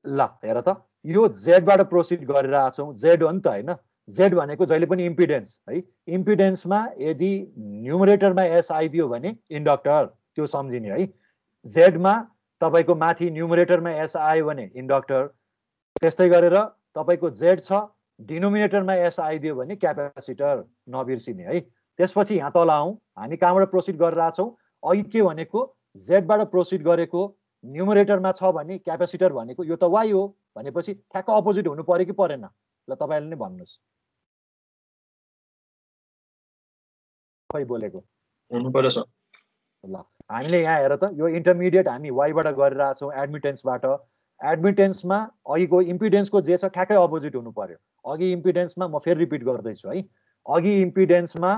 ल हेर त यो Z बाट प्रोसिड गरिरहेको छौँ, Z हो नि त हैन। Z भनेको जहिले पनि इम्पिडेन्स है। इम्पिडेन्समा यदि न्युमरेटरमा एस आइदियो भने इन्डक्टर, त्यो सम्झिने है। Z मा तपाईँको माथि न्युमरेटरमा एस आयो भने इन्डक्टर, त्यस्तै गरेर तपाईँको Z छ डिनोमिनेटरमा एस आइदियो भने क्यापेसिटर, नबिर्सिने है। त्यसपछि यहाँ तल आउँ, हामी कहाँबाट प्रोसिड गरिरहेको छौँ, अघि के भनेको Z बाट प्रोसिड गरेको न्युमरेटरमा छ भने क्यापेसिटर भनेको यो त Y हो भनेपछि ठ्याक्क अपोजिट हुनु पर्यो कि परेन? ल तपाईँले नै भन्नुहोस्, खै बोलेको हुनु पर्यो सर। ल हामीले यहाँ हेर त यो इन्टरमिडिएट हामी वाइबाट गरिरहेछौँ एडमिटेन्सबाट। एडमिटेन्समा अघिको इम्पिडेन्सको जे छ ठ्याक्कै अपोजिट हुनु पर्यो। अघि इम्पिडेन्समा म फेरि रिपिट गर्दैछु है, अघि इम्पिडेन्समा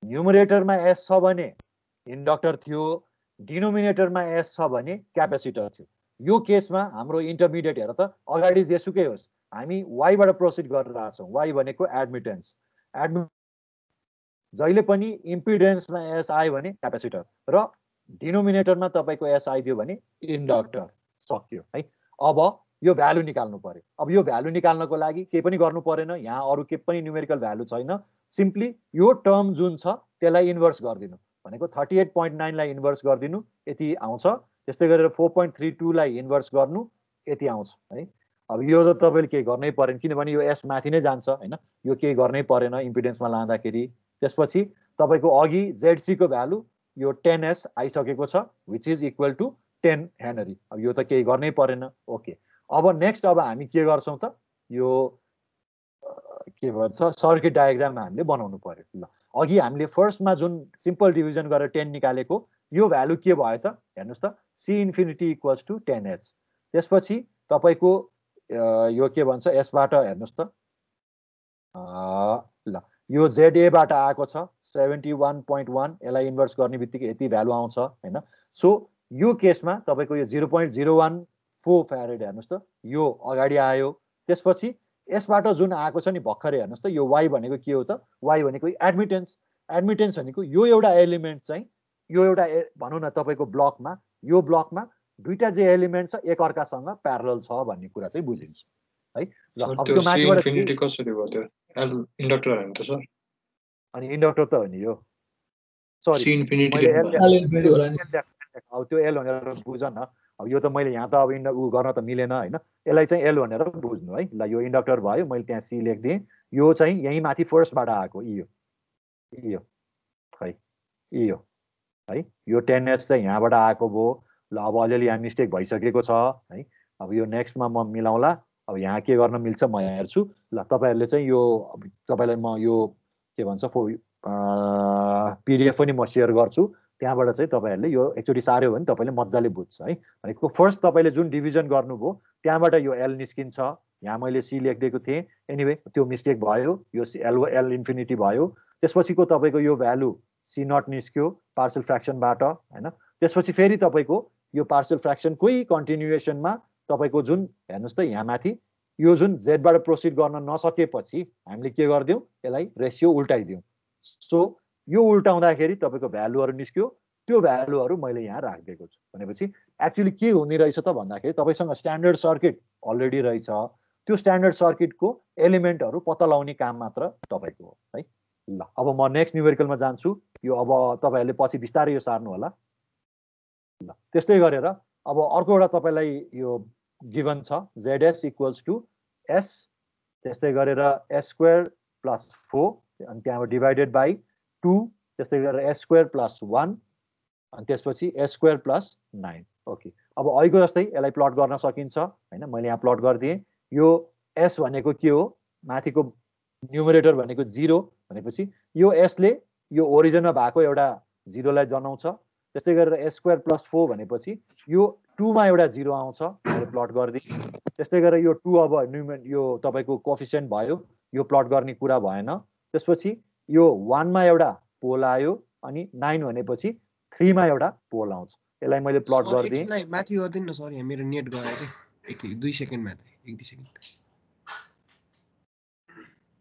न्युमरेटरमा एस छ भने इन्डक्टर थियो, डिनोमिनेटरमा एस छ भने क्यापेसिटर थियो। यो केसमा हाम्रो इन्टरमिडिएट हेर त अगाडि जेसुकै होस् हामी वाइबाट प्रोसिड गरिरहेछौँ। वाइ भनेको एडमिटेन्स। जहिले पनि इम्पिडेन्समा एस आयो भने क्यापेसिटर र डिनोमिनेटरमा तपाईँको एस आइदियो भने इन्डक्टर, सक्यो है। अब यो भ्यालु निकाल्नु पर्यो। अब यो भ्यालु निकाल्नको लागि केही पनि गर्नु परेन, यहाँ अरू केही पनि न्युमेरिकल भ्यालु छैन। सिम्पली यो टर्म जुन छ त्यसलाई इन्भर्स गरिदिनु भनेको 38.9 लाई इन्भर्स गरिदिनु यति आउँछ। त्यस्तै गरेर 4.32 लाई इन्भर्स गर्नु यति आउँछ है। अब यो त तपाईँले केही गर्नै परेन किनभने यो एस माथि नै जान्छ हैन, यो केही गर्नै परेन इम्पिडेन्समा लाँदाखेरि। त्यसपछि तपाईँको अघि जेडसी को भ्यालु यो 10s आइसकेको छ which is equal to 10 henry. अब यो त केही गर्नै परेन। ओके, अब नेक्स्ट अब हामी के गर्छौँ त यो के भन्छ सर्किट डायग्राम हामीले बनाउनु पर्यो। ल अघि हामीले फर्स्टमा जुन सिम्पल डिभिजन गरेर 10 निकालेको यो भ्यालु के भयो त हेर्नुस् त C infinity equals to 10h। त्यसपछि तपाईँको यो के भन्छ यसबाट हेर्नुस् त ल यो ZA बाट आएको छ 71.1, यसलाई इन्भर्स गर्ने बित्तिकै यति भ्यालु आउँछ हैन। सो यो केसमा तपाईँको यो 0.014 फ्यारेड हेर्नुस् त यो अगाडि आयो। त्यसपछि यसबाट जुन आएको छ नि भर्खरै हेर्नुस् त यो y भनेको के हो त, y भनेको एडमिटेन्स। एडमिटेन्स भनेको यो एउटा एलिमेन्ट चाहिँ यो एउटा भनौँ न तपाईँको ब्लकमा यो ब्लकमा दुईटा जे एलिमेन्ट छ एक अर्कासँग प्यारलल छ भन्ने कुरा चाहिँ बुझिन्छ है। ल अब त्यो माथिबाट इन्फिनिटी कसरी भयो त्यो एल इन्डक्टर हैन त सर? अनि इन्डक्टर त हो नि यो, सरी सी इन्फिनिटी मैले लेख्नु भयो। अब त्यो एल भनेर बुझ न। अब यो त मैले यहाँ त अब उ गर्न त मिलेन हैन, यसलाई चाहिँ एल भनेर बुझ्नु है। ल यो इन्डक्टर भयो, मैले त्यहाँ सी लेखिदिएँ। यो चाहिँ यही माथि फर्स्टबाट आएको यो है यो है यो 10h चाहिँ यहाँबाट आएको भयो। ल अब अलिअलि यहाँ मिस्टेक भइसकेको छ है। अब यो नेक्स्टमा म मिलाउँला। अब यहाँ के गर्न मिल्छ म हेर्छु। ल तपाईँहरूले चाहिँ यो तपाईँलाई म यो के भन्छ पिडिएफ पनि म सेयर गर्छु, त्यहाँबाट चाहिँ तपाईँहरूले यो एकचोटि सार्यो भने तपाईँले मजाले बुझ्छ है। भनेको फर्स्ट तपाईँले जुन डिभिजन गर्नुभयो त्यहाँबाट यो एल निस्किन्छ। यहाँ मैले सी लेखिदिएको थिएँ, एनिवे त्यो मिस्टेक भयो, यो एल इन्फिनिटी भयो। त्यसपछिको तपाईँको यो भ्यालु सी नट निस्क्यो पार्सल फ्र्याक्सनबाट हैन। त्यसपछि फेरि तपाईँको यो पार्सल फ्र्याक्सनकै कन्टिन्युएसनमा तपाईँको जुन हेर्नुहोस् त यहाँ माथि यो जुन जेडबाट प्रोसिड गर्न नसकेपछि हामीले के गरिदिउँ यसलाई रेसियो उल्टाइदिउँ। सो यो उल्टाउँदाखेरि तपाईँको भ्यालुहरू निस्क्यो, त्यो भ्यालुहरू मैले यहाँ राखिदिएको छु। भनेपछि एक्चुअली के हुने रहेछ त भन्दाखेरि तपाईँसँग स्ट्यान्डर्ड सर्किट अलरेडी रहेछ, त्यो स्ट्यान्डर्ड सर्किटको एलिमेन्टहरू पत्ता लगाउने काम मात्र तपाईँको हो है। ल अब म नेक्स्ट न्युमेरिकलमा जान्छु। यो अब तपाईँहरूले पछि बिस्तारै यो सार्नु होला। ल त्यस्तै गरेर अब अर्को एउटा तपाईँलाई यो गिभन छ ZS इक्वल्स टु S, त्यस्तै गरेर S² + 4 अनि त्यहाँबाट डिभाइडेड बाई 2, त्यस्तै गरेर S² + 1 अनि त्यसपछि S² + 9। ओके, अब अहिलेको जस्तै यसलाई प्लट गर्न सकिन्छ हैन। मैले यहाँ प्लट गरिदिएँ। यो S भनेको के हो, माथिको न्युमरेटर भनेको 0 भनेपछि यो यसले यो ओरिजिनमा भएको एउटा 0 लाई जनाउँछ। त्यस्तै गरेर S² + 4 भनेपछि यो 2 मा एउटा 0 आउँछ, मैले प्लट गरिदिएँ। त्यस्तै गरेर यो 2 अब यो तपाईँको कोएफिसिएन्ट भयो, यो प्लट गर्ने कुरा भएन। त्यसपछि यो 1 मा एउटा पोल आयो अनि 9 भनेपछि 3 मा एउटा पोल आउँछ। यसलाई मैले प्लट गरिदिएँ। एकछिनलाई माथि गर्दिन न सर, यहाँ मेरो नेट गयो के एकछिन 2 सेकेन्ड मात्र, 1-2 सेकेन्ड।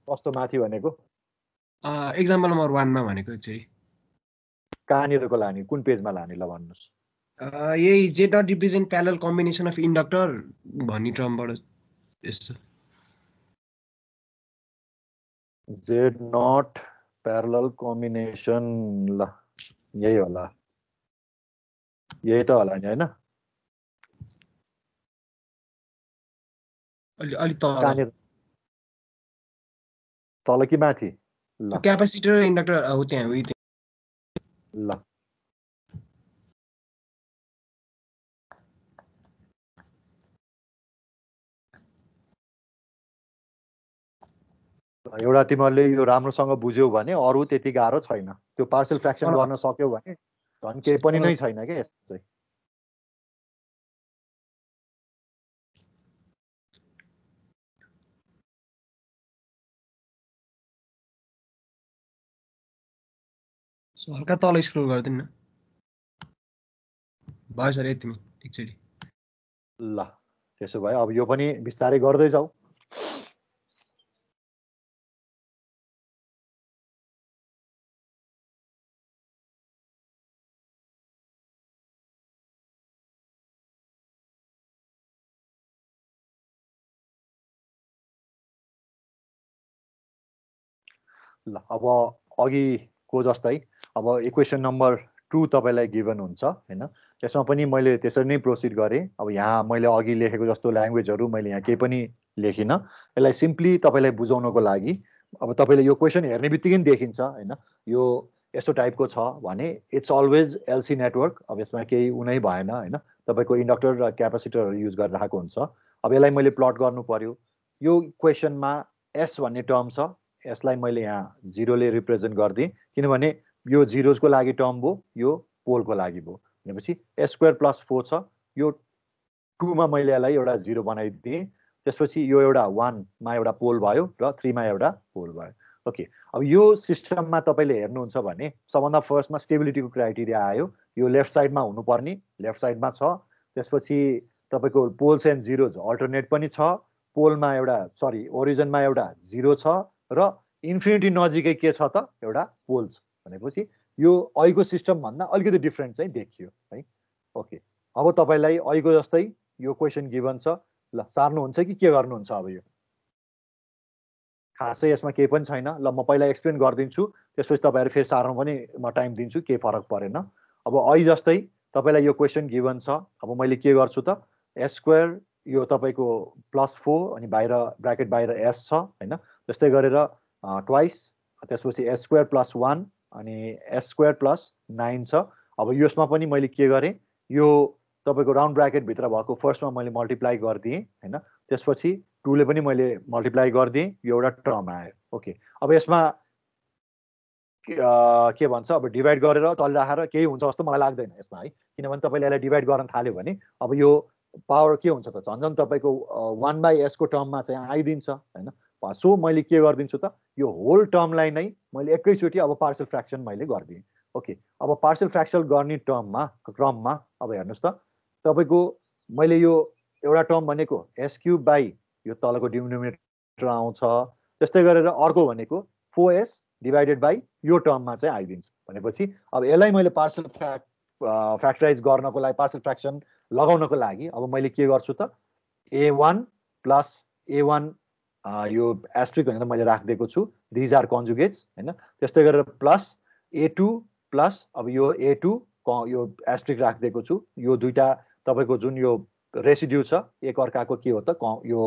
कस्तो माथि भनेको एक्जाम्पल नम्बर 1 मा भनेको एक्चुअली कहाँनिरको लाने, कुन पेजमा लाने ल भन्नुहोस्। यही Z naught represent parallel combination of inductor भन्ने टर्मबाट यस्तो जेड नट प्यारलल कम्बिनेसन, ल यही होला, यही त होला नि हैन। अलि तल तल कि माथि? ल क्यापेसिटर र इन्डक्टर हो त्यहाँ हो। ल एउटा तिमीहरूले यो राम्रोसँग बुझ्यौ भने अरू त्यति गाह्रो छैन। त्यो पार्सल फ्र्याक्सन गर्न सक्यौ भने झन् केही पनि नै छैन क्या यस्तो चाहिँ। हल्का तल स्क्रोल गरिदिनु न। भयो सर यतिमै एकचोटि। ल त्यसो भए अब यो पनि बिस्तारै गर्दै जाऊ। ल अब अघिको जस्तै अब इक्वेसन नम्बर 2 तपाईँलाई गिभन हुन्छ हैन। त्यसमा पनि मैले त्यसरी नै प्रोसिड गरेँ। अब यहाँ मैले अघि लेखेको जस्तो ल्याङ्ग्वेजहरू मैले यहाँ केही पनि लेखिनँ। यसलाई सिम्पली तपाईँलाई बुझाउनको लागि अब तपाईँले यो क्वेसन हेर्ने बित्तिकै देखिन्छ हैन, यो यस्तो टाइपको छ भने इट्स अलवेज एलसी नेटवर्क। अब यसमा केही उनै भएन हैन, तपाईँको इन्डक्टर र क्यापेसिटरहरू युज गरिरहेको हुन्छ। अब यसलाई मैले प्लट गर्नु पर्यो। यो क्वेसनमा एस भन्ने टर्म छ, यसलाई मैले यहाँ 0 ले रिप्रेजेन्ट गरिदिएँ किनभने यो जिरोजको लागि टर्म भयो, यो पोलको लागि भयो। भनेपछि s² + 4 छ, यो 2 मा मैले यसलाई एउटा 0 बनाइदिएँ। त्यसपछि यो एउटा 1 मा एउटा पोल भयो र 3 मा एउटा पोल भयो। ओके, अब यो सिस्टममा तपाईँले हेर्नुहुन्छ भने सबभन्दा फर्स्टमा स्टेबिलिटीको क्राइटेरिया आयो। यो लेफ्ट साइडमा हुनुपर्ने लेफ्ट साइडमा छ। त्यसपछि तपाईँको पोल्स एन्ड जिरोज अल्टरनेट पनि छ। पोलमा एउटा ओरिजिनमा एउटा 0 छ र इन्फिनिटी नजिकै के छ त एउटा पोल छ। भनेपछि यो अहिलेको सिस्टम भन्दा अलिकति डिफ्रेन्ट चाहिँ देखियो है। ओके, अब तपाईँलाई अहिलेको जस्तै यो क्वेसन गिभन छ। ल सार्नुहुन्छ कि के गर्नुहुन्छ? अब यो खासै यसमा केही पनि छैन। ल म पहिला एक्सप्लेन गरिदिन्छु, त्यसपछि तपाईँहरू फेरि सार्नु पनि म टाइम दिन्छु, केही फरक परेन। अब अहिले जस्तै तपाईँलाई यो क्वेसन गिभन छ। अब मैले के गर्छु त s² यो तपाईँको +4 अनि बाहिर ब्राकेट बाहिर s छ हैन। त्यस्तै गरेर ट्वाइस, त्यसपछि s² + 1 अनि s² + 9 छ। अब यसमा पनि मैले के गरेँ, यो तपाईँको राउन्ड ब्राकेट भित्र भएको फर्स्टमा मैले मल्टिप्लाई गरिदिएँ हैन। त्यसपछि 2 ले पनि मैले मल्टिप्लाई गरिदिएँ, यो एउटा टर्म आयो। ओके, अब यसमा के भन्छ, अब डिभाइड गरेर तल राखेर केही हुन्छ जस्तो मलाई लाग्दैन यसमा है। किनभने तपाईँले यसलाई डिभाइड गर्न थाल्यो भने अब यो पावर के हुन्छ त झन् तपाईँको 1/s को टर्ममा चाहिँ आइदिन्छ हैन। सो मैले के गरिदिन्छु त यो होल टर्मलाई नै मैले एकैचोटि अब पार्सल फ्र्याक्सन मैले गरिदिएँ। ओके, अब पार्सल फ्र्याक्सन गर्ने क्रममा अब हेर्नुहोस् त तपाईँको मैले यो एउटा टर्म भनेको s³ यो तलको डिनोमिनेटर आउँछ। त्यस्तै गरेर अर्को भनेको 4s डिभाइडेड बाई यो टर्ममा चाहिँ आइदिन्छ। भनेपछि अब यसलाई मैले पार्सल फ्याक्टराइज गर्नको लागि, पार्सल फ्र्याक्सन लगाउनको लागि अब मैले के गर्छु त a1 + a1 यो एस्ट्रिक भनेर मैले राखिदिएको छु, दिज आर कन्जुगेट्स हैन। त्यस्तै गरेर प्लस a2 प्लस अब यो a2 यो एस्ट्रिक राखिदिएको छु। यो दुईटा तपाईँको जुन यो रेसिड्यु छ एक अर्काको के हो त यो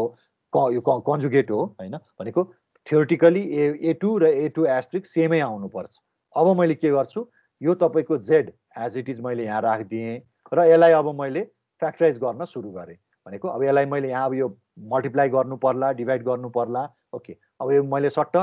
कन्जुगेट हो हैन। भनेको थ्योरेटिकली a2 र a2 एस्ट्रिक सेमै आउनुपर्छ। अब मैले के गर्छु, यो तपाईँको z एज इट इज मैले यहाँ राखिदिएँ र यसलाई अब मैले फ्याक्टराइज गर्न सुरु गरेँ। भनेको अब यसलाई मैले यहाँ अब यो मल्टिप्लाई गर्नु पर्ला, डिभाइड गर्नु पर्ला। ओके, अब यो मैले सट्ट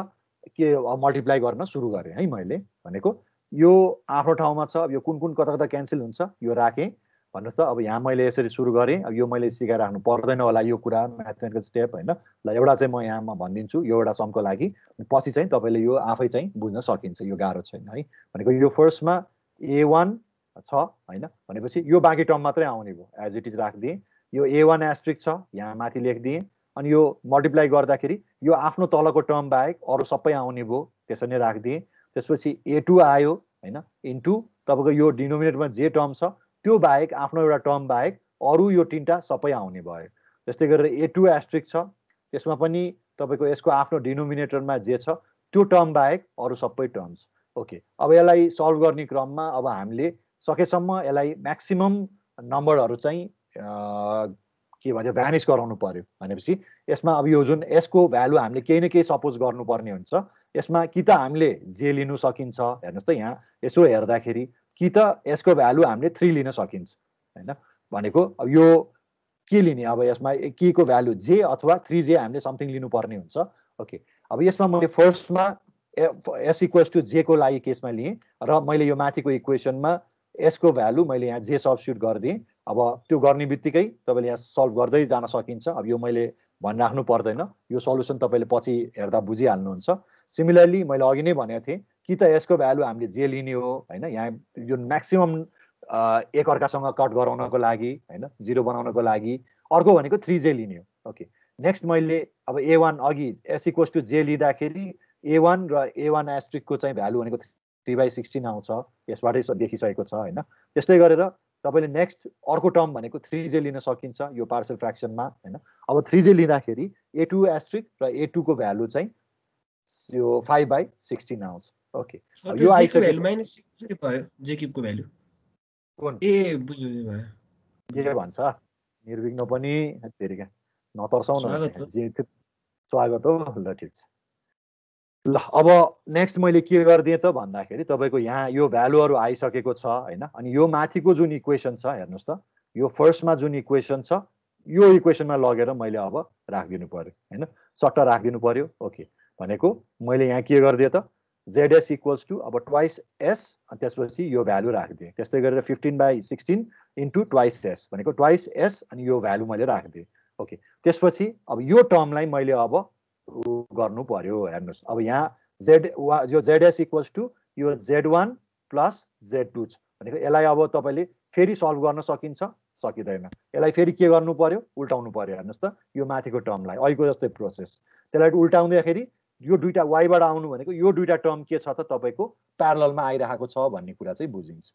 के मल्टिप्लाई गर्न सुरु गरेँ है मैले। भनेको यो आफ्नो ठाउँमा छ। अब यो कुन कता कता क्यान्सल हुन्छ यो राखेँ भन्नुहोस् त। अब यहाँ मैले यसरी सुरु गरेँ। अब यो मैले सिकाइराख्नु पर्दैन होला यो कुरा, म्याथमेटिकल स्टेप हैन। ल एउटा चाहिँ म यहाँ भनिदिन्छु यो एउटा समको लागि, पछि चाहिँ तपाईँले यो आफै चाहिँ बुझ्न सकिन्छ, यो गाह्रो छैन है। भनेको यो फर्स्टमा a1 छ हैन। भनेपछि यो बाँकी टर्म मात्रै आउने भयो, एज इट इज राखिदिएँ। यो a1 एस्ट्रिक छ यहाँ माथि लेखिदिएँ। अनि यो मल्टिप्लाई गर्दाखेरि यो आफ्नो तलको टर्म बाहेक अरू सबै आउने भयो, त्यसरी नै राखिदिएँ। त्यसपछि a2 आयो हैन, इन्टु तपाईँको यो डिनोमिनेटरमा जे टर्म छ त्यो बाहेक आफ्नो एउटा टर्म बाहेक अरू यो तीनटा सबै आउने भयो। त्यस्तै गरेर a2 एस्ट्रिक छ, त्यसमा पनि तपाईँको यसको आफ्नो डिनोमिनेटरमा जे छ त्यो टर्म बाहेक अरू सबै टर्म्स। ओके, अब यसलाई सल्भ गर्ने क्रममा अब हामीले सकेसम्म यसलाई म्याक्सिमम नम्बरहरू चाहिँ के भन्छ भ्यानिस गराउनु पर्यो। भनेपछि यसमा अब यो जुन यसको भ्यालु हामीले केही न केही सपोज गर्नुपर्ने हुन्छ। यसमा कि त हामीले जे लिनु सकिन्छ, हेर्नुहोस् त यहाँ यसो हेर्दाखेरि कि त यसको भ्यालु हामीले 3 लिन सकिन्छ हैन। भनेको अब यो के लिने, अब यसमा के को भ्यालु जे अथवा 3j हामीले समथिङ लिनुपर्ने हुन्छ। ओके, अब यसमा मैले फर्स्टमा s = j को लागि केसमा लिएँ र मैले यो माथिको इक्वेसनमा यसको भ्यालु मैले यहाँ जे सब्स्टिट्युट गरिदिएँ। अब त्यो गर्ने बित्तिकै तपाईँले यहाँ सल्भ गर्दै जान सकिन्छ। अब यो मैले भनिराख्नु पर्दैन, यो सल्युसन तपाईँले पछि हेर्दा बुझिहाल्नुहुन्छ। सिमिलरली मैले अघि नै भनेको थिएँ कि त यसको भ्यालु हामीले जे लिने हो हैन, यहाँ यो म्याक्सिमम एकअर्कासँग कट गराउनको लागि हैन, 0 बनाउनको लागि। अर्को भनेको 3j लिने हो। ओके, नेक्स्ट मैले अब a1 अघि s इक्वल्स टु j लिँदाखेरि a1 र a1 एस्ट्रिकको चाहिँ भ्यालु भनेको 3/16 आउँछ, यसबाटै देखिसकेको छ हैन। त्यस्तै गरेर तपाईले नेक्स्ट अर्को टर्म भनेको 3j लिन सकिन्छ यो पार्शियल फ्र्याक्सनमा हैन। अब 3j लिँदाखेरि a2 एस्ट्रिक र a2 को भ्यालु चाहिँ यो 5/16 आउँछ। ओके, यो आइसक्यो भ्यालु माइनस कसरी भयो j क्यूब को भ्यालु कुन ए बुझ्नु भयो के भन्छ निर्विघ्न पनि तेरिका नतर्साउन स्वागत हो। स्वागत हो। ल ठिक छ। ल अब नेक्स्ट मैले के गरिदिएँ त भन्दाखेरि तपाईँको यहाँ यो भ्यालुहरू आइसकेको छ हैन। अनि यो माथिको जुन इक्वेसन छ हेर्नुहोस् त, यो फर्स्टमा जुन इक्वेसन छ यो इक्वेसनमा लगेर मैले अब राखिदिनु पर्यो हैन, सट्ट राखिदिनु पर्यो। ओके, भनेको मैले यहाँ के गरिदिएँ त zs इक्वल्स टु अब ट्वाइस s, अनि त्यसपछि यो भ्यालु राखिदिएँ। त्यस्तै गरेर 15/16 इन्टु ट्वाइस s भनेको ट्वाइस s, अनि यो भ्यालु मैले राखिदिएँ। ओके, त्यसपछि अब यो टर्मलाई मैले अब गर्नु पर्यो। हेर्नुहोस् अब यहाँ जो zs इक्वल्स टु यो z1 प्लस z2 छ भनेको यसलाई अब तपाईँले फेरि सल्भ गर्न सकिन्छ सकिँदैन, यसलाई फेरि के गर्नु पर्यो उल्टाउनु पर्यो। हेर्नुहोस् त यो माथिको टर्मलाई अहिलेको जस्तै प्रोसेस, त्यसलाई उल्टाउँदाखेरि यो दुईटा वाइबाट आउनु भनेको यो दुईटा टर्म के छ त तपाईँको प्यारललमा आइरहेको छ भन्ने कुरा चाहिँ बुझिन्छ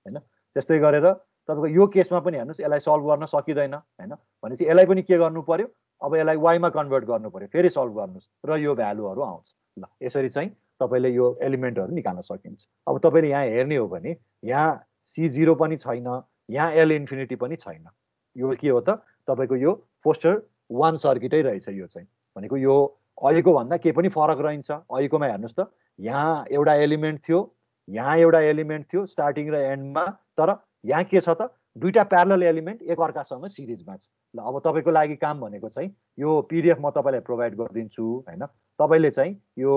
हैन। त्यस्तै गरेर तपाईँको यो केसमा पनि हेर्नुहोस् यसलाई सल्भ गर्न सकिँदैन हैन, भनेपछि यसलाई पनि के गर्नु पर्यो अब यसलाई वाइमा कन्भर्ट गर्नु पर्यो, फेरि सल्भ गर्नुहोस् र यो भ्यालुहरू आउँछ। ल यसरी चाहिँ तपाईँले यो एलिमेन्टहरू निकाल्न सकिन्छ। अब तपाईँले यहाँ हेर्ने हो भने यहाँ C0 पनि छैन, यहाँ L इन्फिनिटी पनि छैन। यो के हो त तपाईँको यो फोस्टर 1 सर्किटै रहेछ। यो चाहिँ भनेको यो अहिलेको भन्दा के पनि फरक रहन्छ। अहिलेकोमा हेर्नुहोस् त यहाँ एउटा एलिमेन्ट थियो, यहाँ एउटा एलिमेन्ट थियो स्टार्टिङ र एन्डमा, तर यहाँ के छ त दुईटा प्यारलल एलिमेन्ट एक अर्कासँग सिरिजमा छ। ल अब तपाईँको लागि काम भनेको चाहिँ यो PDF म तपाईँलाई प्रोभाइड गरिदिन्छु हैन, तपाईँले चाहिँ यो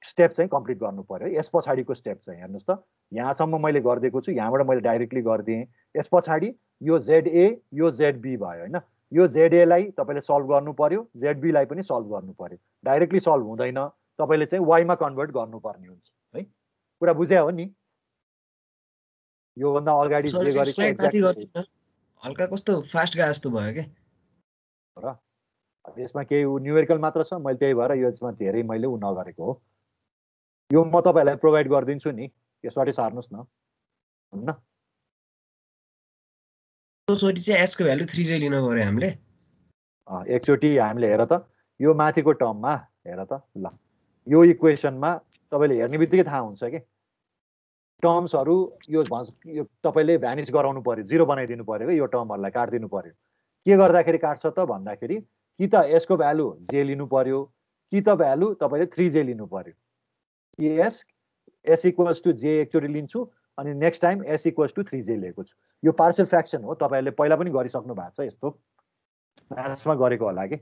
स्टेप चाहिँ कम्प्लिट गर्नु पर्यो। यस पछाडिको स्टेप चाहिँ हेर्नुहोस् त यहाँसम्म मैले गरिदिएको छु, यहाँबाट मैले डाइरेक्टली गरिदिएँ। यस पछाडि यो ZA यो ZB भयो हैन, यो ZA लाई तपाईँले सल्भ गर्नु पर्यो, ZB लाई पनि सल्भ गर्नु पर्यो। डाइरेक्टली सल्भ हुँदैन, तपाईँले चाहिँ वाइमा कन्भर्ट गर्नुपर्ने हुन्छ है। कुरा बुझ्या हो नि? यो भन्दा अगाडि जे गरेको हल्का कस्तो फास्ट गा जस्तो भयो के र यसमा केही न्यूमेरिकल मात्र छ, मैले त्यही भएर यो यसमा धेरै मैले नगरेको हो। यो म तपाईहरुलाई प्रोभाइड गरिदिन्छु नि, यसबाटै सार्नुस् न हैन। सोचि चाहिँ s को भ्यालु 3j लिनु पर्यो हामीले। एकचोटी हामीले हेर त यो माथिको टर्ममा हेर त, ल यो इक्वेसनमा तपाईले हेर्ने बित्तिकै थाहा हुन्छ के टर्म्सहरु यो तपाईले भ्यानिश गराउनु पर्यो, 0 बनाइदिनु पर्यो के यो टर्महरुलाई काट्दिनु पर्यो। के गर्दाखेरि काट्छ त भन्दाखेरि कि त s को भ्यालु j लिनु पर्यो कि त भ्यालु तपाईले 3j लिनु पर्यो। s इक्वल्स टु j एकचोटी लिन्छु अनि next time s equals to 3j लिएको छु। यो पार्शियल फ्र्याक्सन हो, तपाईहरुले पहिला पनि गरिसक्नु भएको छ, यस्तो म्याथ्समा गरेको होला के।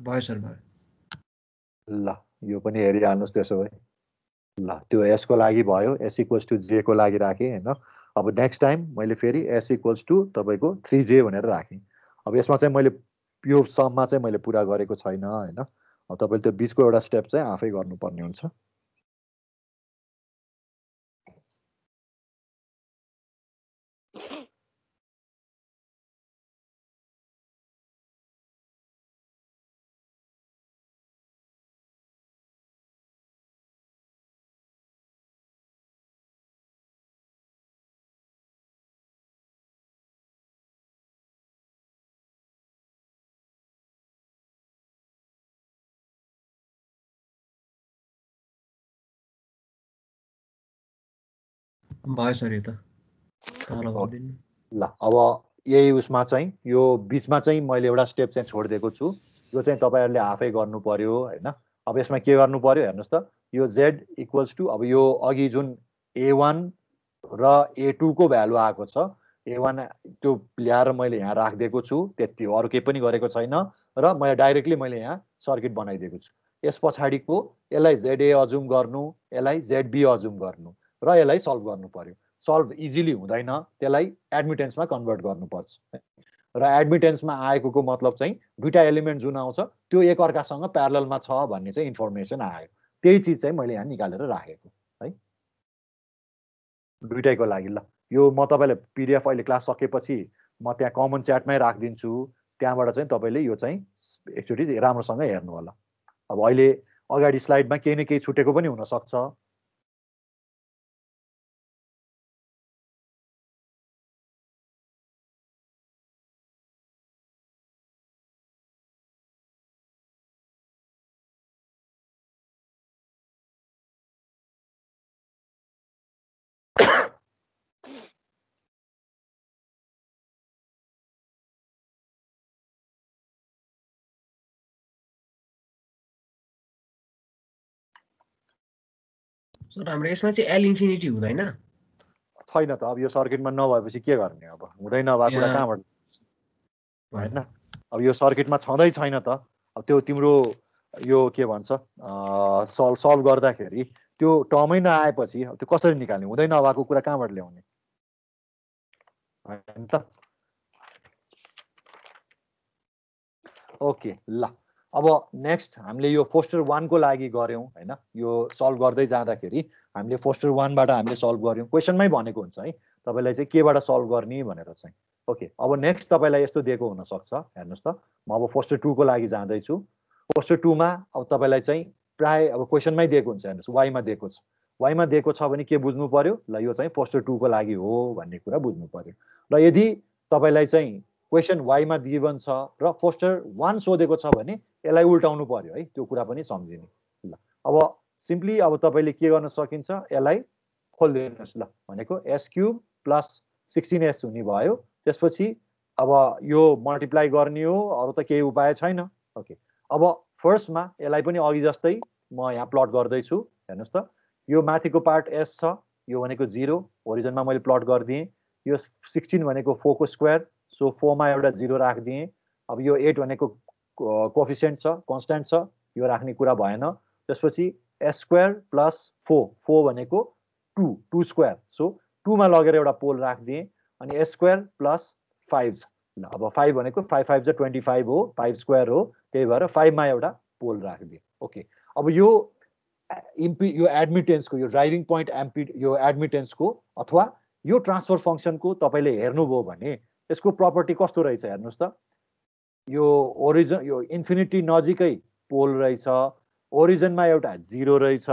भयो सर भयो। ल यो पनि हेरिहाल्नुस् त्यसो भए। ल त्यो s को लागि भयो, s इक्वल्स टु j को लागि राखेँ हैन। अब नेक्स्ट टाइम मैले फेरि s इक्वल्स टु तपाईको 3j भनेर राखेँ। अब यसमा चाहिँ मैले यो सममा चाहिँ मैले पुरा गरेको छैन हैन। अब तपाईले त्यो बीचको एउटा स्टेप चाहिँ आफै गर्नुपर्ने हुन्छ। भयो सर यो त तल गर्दिनु। ल अब यही उसमा चाहिँ यो बीचमा चाहिँ मैले एउटा स्टेप चाहिँ छोडिदिएको छु, यो चाहिँ तपाईहरुले आफै गर्नु पर्यो हैन। अब यसमा के गर्नु पर्यो हेर्नुस् त, यो z इक्वल्स टु अब यो अघि जुन a1 र a2 को भ्यालु आएको छ a1 त्यो ल्याएर मैले यहाँ राखिदिएको छु त्यति हो, अरू केही पनि गरेको छैन र मैले डाइरेक्टली मैले यहाँ सर्किट बनाइदिएको छु। यस पछाडिको यसलाई ZA अजुम गर्नु, यसलाई ZB अजुम गर्नु र यसलाई सल्भ गर्नु पर्यो। सल्भ इजिली हुँदैन, त्यसलाई एडमिटेन्समा कन्भर्ट गर्नुपर्छ र एडमिटेन्समा आएको मतलब चाहिँ दुईटा एलिमेन्ट जुन आउँछ त्यो एक अर्कासँग प्यारललमा छ भन्ने चाहिँ इन्फर्मेसन आयो। त्यही चिज चाहिँ मैले यहाँ निकालेर राखेको है दुईटैको लागि। ल यो म तपाईँलाई PDF अहिले क्लास सकेपछि म त्यहाँ कमन च्याटमै राखिदिन्छु, त्यहाँबाट चाहिँ तपाईँले यो चाहिँ एकचोटि राम्रोसँग हेर्नु होला। अब अहिले अगाडि स्लाइडमा केही न केही छुटेको पनि हुनसक्छ। सर हाम्रो यसमा चाहिँ L इन्फिनिटी हुँदैन छैन त। अब यो सर्किटमा नभएपछि के गर्ने, अब हुँदै नभएको कुरा कहाँबाट हैन। अब यो सर्किटमा छँदै छैन त। अब त्यो तिम्रो यो के भन्छ सल्भ गर्दाखेरि त्यो टर्मै नआएपछि त्यो कसरी निकाल्ने, हुँदै नभएको कुरा कहाँबाट ल्याउने हैन त। ओके ल अब नेक्स्ट हामीले यो फोस्टर 1 को लागि गर्यौं हैन। यो सल्भ गर्दै जाँदाखेरि हामीले फोस्टर 1 बाट हामीले सल्भ गर्यौं, क्वेशनमै भनेको हुन्छ है तपाईलाई चाहिँ केबाट सल्भ गर्ने भनेर चाहिँ। ओके अब नेक्स्ट तपाईलाई यस्तो दिएको हुन सक्छ, हेर्नुस् त म अब फोस्टर 2 को लागि जाँदै छु। फोस्टर 2 मा अब तपाईलाई चाहिँ प्राय अब क्वेशनमै दिएको हुन्छ, हेर्नुस् y मा दिएको छ। y मा दिएको छ भने के बुझ्नु पर्यो, ल यो चाहिँ फोस्टर 2 को लागि हो भन्ने कुरा बुझ्नु पर्यो। र यदि तपाईलाई चाहिँ क्वेशन y मा गिभन छ र फोस्टर 1 सोधेको छ भने यसलाई उल्टाउनु पर्यो है, त्यो कुरा पनि सम्झिनु। ल अब सिम्पली अब तपाईले के गर्न सकिन्छ, यसलाई खोल्दिनुस्। ल भनेको s³ प्लस 16s हुने भयो। त्यसपछि अब यो मल्टिप्लाई गर्ने हो, अरु त केही उपाय छैन। ओके अब फर्स्टमा यसलाई पनि अघि जस्तै म यहाँ प्लट गर्दै छु, हेर्नुस् त यो माथिको पार्ट s छ, यो भनेको 0 ओरिजिनमा मैले प्लट गर्दिए। यो 16 भनेको 4 को स्क्वायर, सो 4 मा एउटा 0 राख्दिए। अब यो 8 भनेको कोएफिसिएन्ट छ, कन्स्ट्यान्ट छ, यो राख्ने कुरा भएन। त्यसपछि s² प्लस 4, 4 भनेको 2 स्क्वायर, सो 2 मा लगेर एउटा पोल राख्दिए। अनि s² प्लस 5 छ। ल अब 5 भनेको 5 5 जा 25 हो, 5 स्क्वायर हो, त्यही भएर 5 मा एउटा पोल राख्दिए। ओके अब यो एडमिटेन्सको यो ड्राइभिङ पोइन्ट यो एडमिटेन्सको अथवा यो ट्रान्सफर फंक्सनको तपाईले हेर्नुभयो भने यसको प्रपर्टी कस्तो रहेछ हेर्नुस् त। यो ओरिजिन यो इन्फिनिटी नजिकै पोल रहेछ, ओरिजिनमा एउटा 0 रहेछ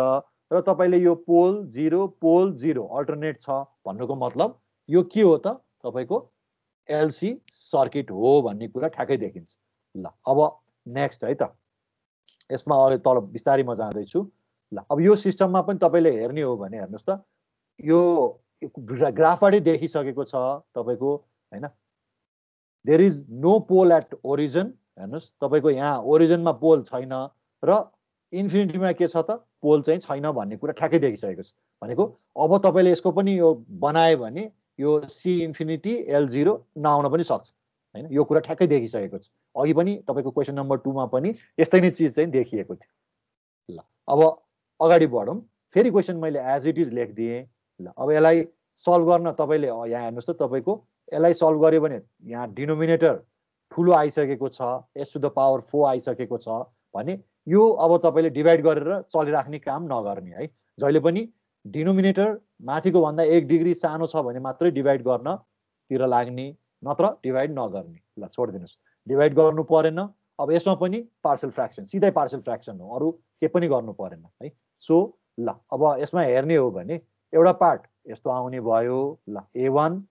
र तपाईले यो पोल 0 अल्टरनेट छ भन्नुको मतलब यो के हो त, तपाईको एलसी सर्किट हो भन्ने कुरा ठ्याक्कै देखिन्छ। ल अब नेक्स्ट है त, यसमा अझै तल बिस्तारै म जाँदै छु। ल अब यो सिस्टममा पनि तपाईले हेर्ने हो भने हेर्नुस् त, यो ग्राफबाटै देखिसकेको छ तपाईको हैन। There is no pole at origin, हेर्नुस् तपाईको यहाँ ओरिजिनमा पोल छैन र इन्फिनिटीमा के छ त, पोल चाहिँ छैन भन्ने कुरा ठ्याक्कै देखिसकेको छ। भनेको अब तपाईले यसको पनि यो बनायो भने यो सी इन्फिनिटी L0 नआउन पनि सक्छ हैन, यो कुरा ठ्याक्कै देखिसकेको छ। अघि पनि तपाईको क्वेशन नम्बर 2 मा पनि यस्तै नै चीज चाहिँ देखिएको थियो। ल अब अगाडि बढौं, फेरि क्वेशन मैले एज इट इज लेखिदिए। ल अब यसलाई सल्भ गर्न तपाईले यहाँ हेर्नुस् त, तपाईको यसलाई सल्भ गर्यो भने यहाँ डिनोमिनेटर ठुलो आइसकेको छ, s टु द पावर 4 आइसकेको छ भने यो अब तपाईले डिभाइड गरेर चलिराख्ने काम नगर्ने है। जहिले पनि डिनोमिनेटर माथिको भन्दा 1 डिग्री सानो छ भने मात्रै डिभाइड गर्न तिर लाग्ने, नत्र डिभाइड नगर्ने। ल छोड्दिनुस्, डिभाइड गर्नु परेन। अब यसमा पनि पार्शियल फ्र्याक्सन, सिधै पार्शियल फ्र्याक्सन हो, अरु के पनि गर्नु परेन है। सो ल अब यसमा हेर्ने हो भने एउटा पार्ट यस्तो आउने भयो। ल a1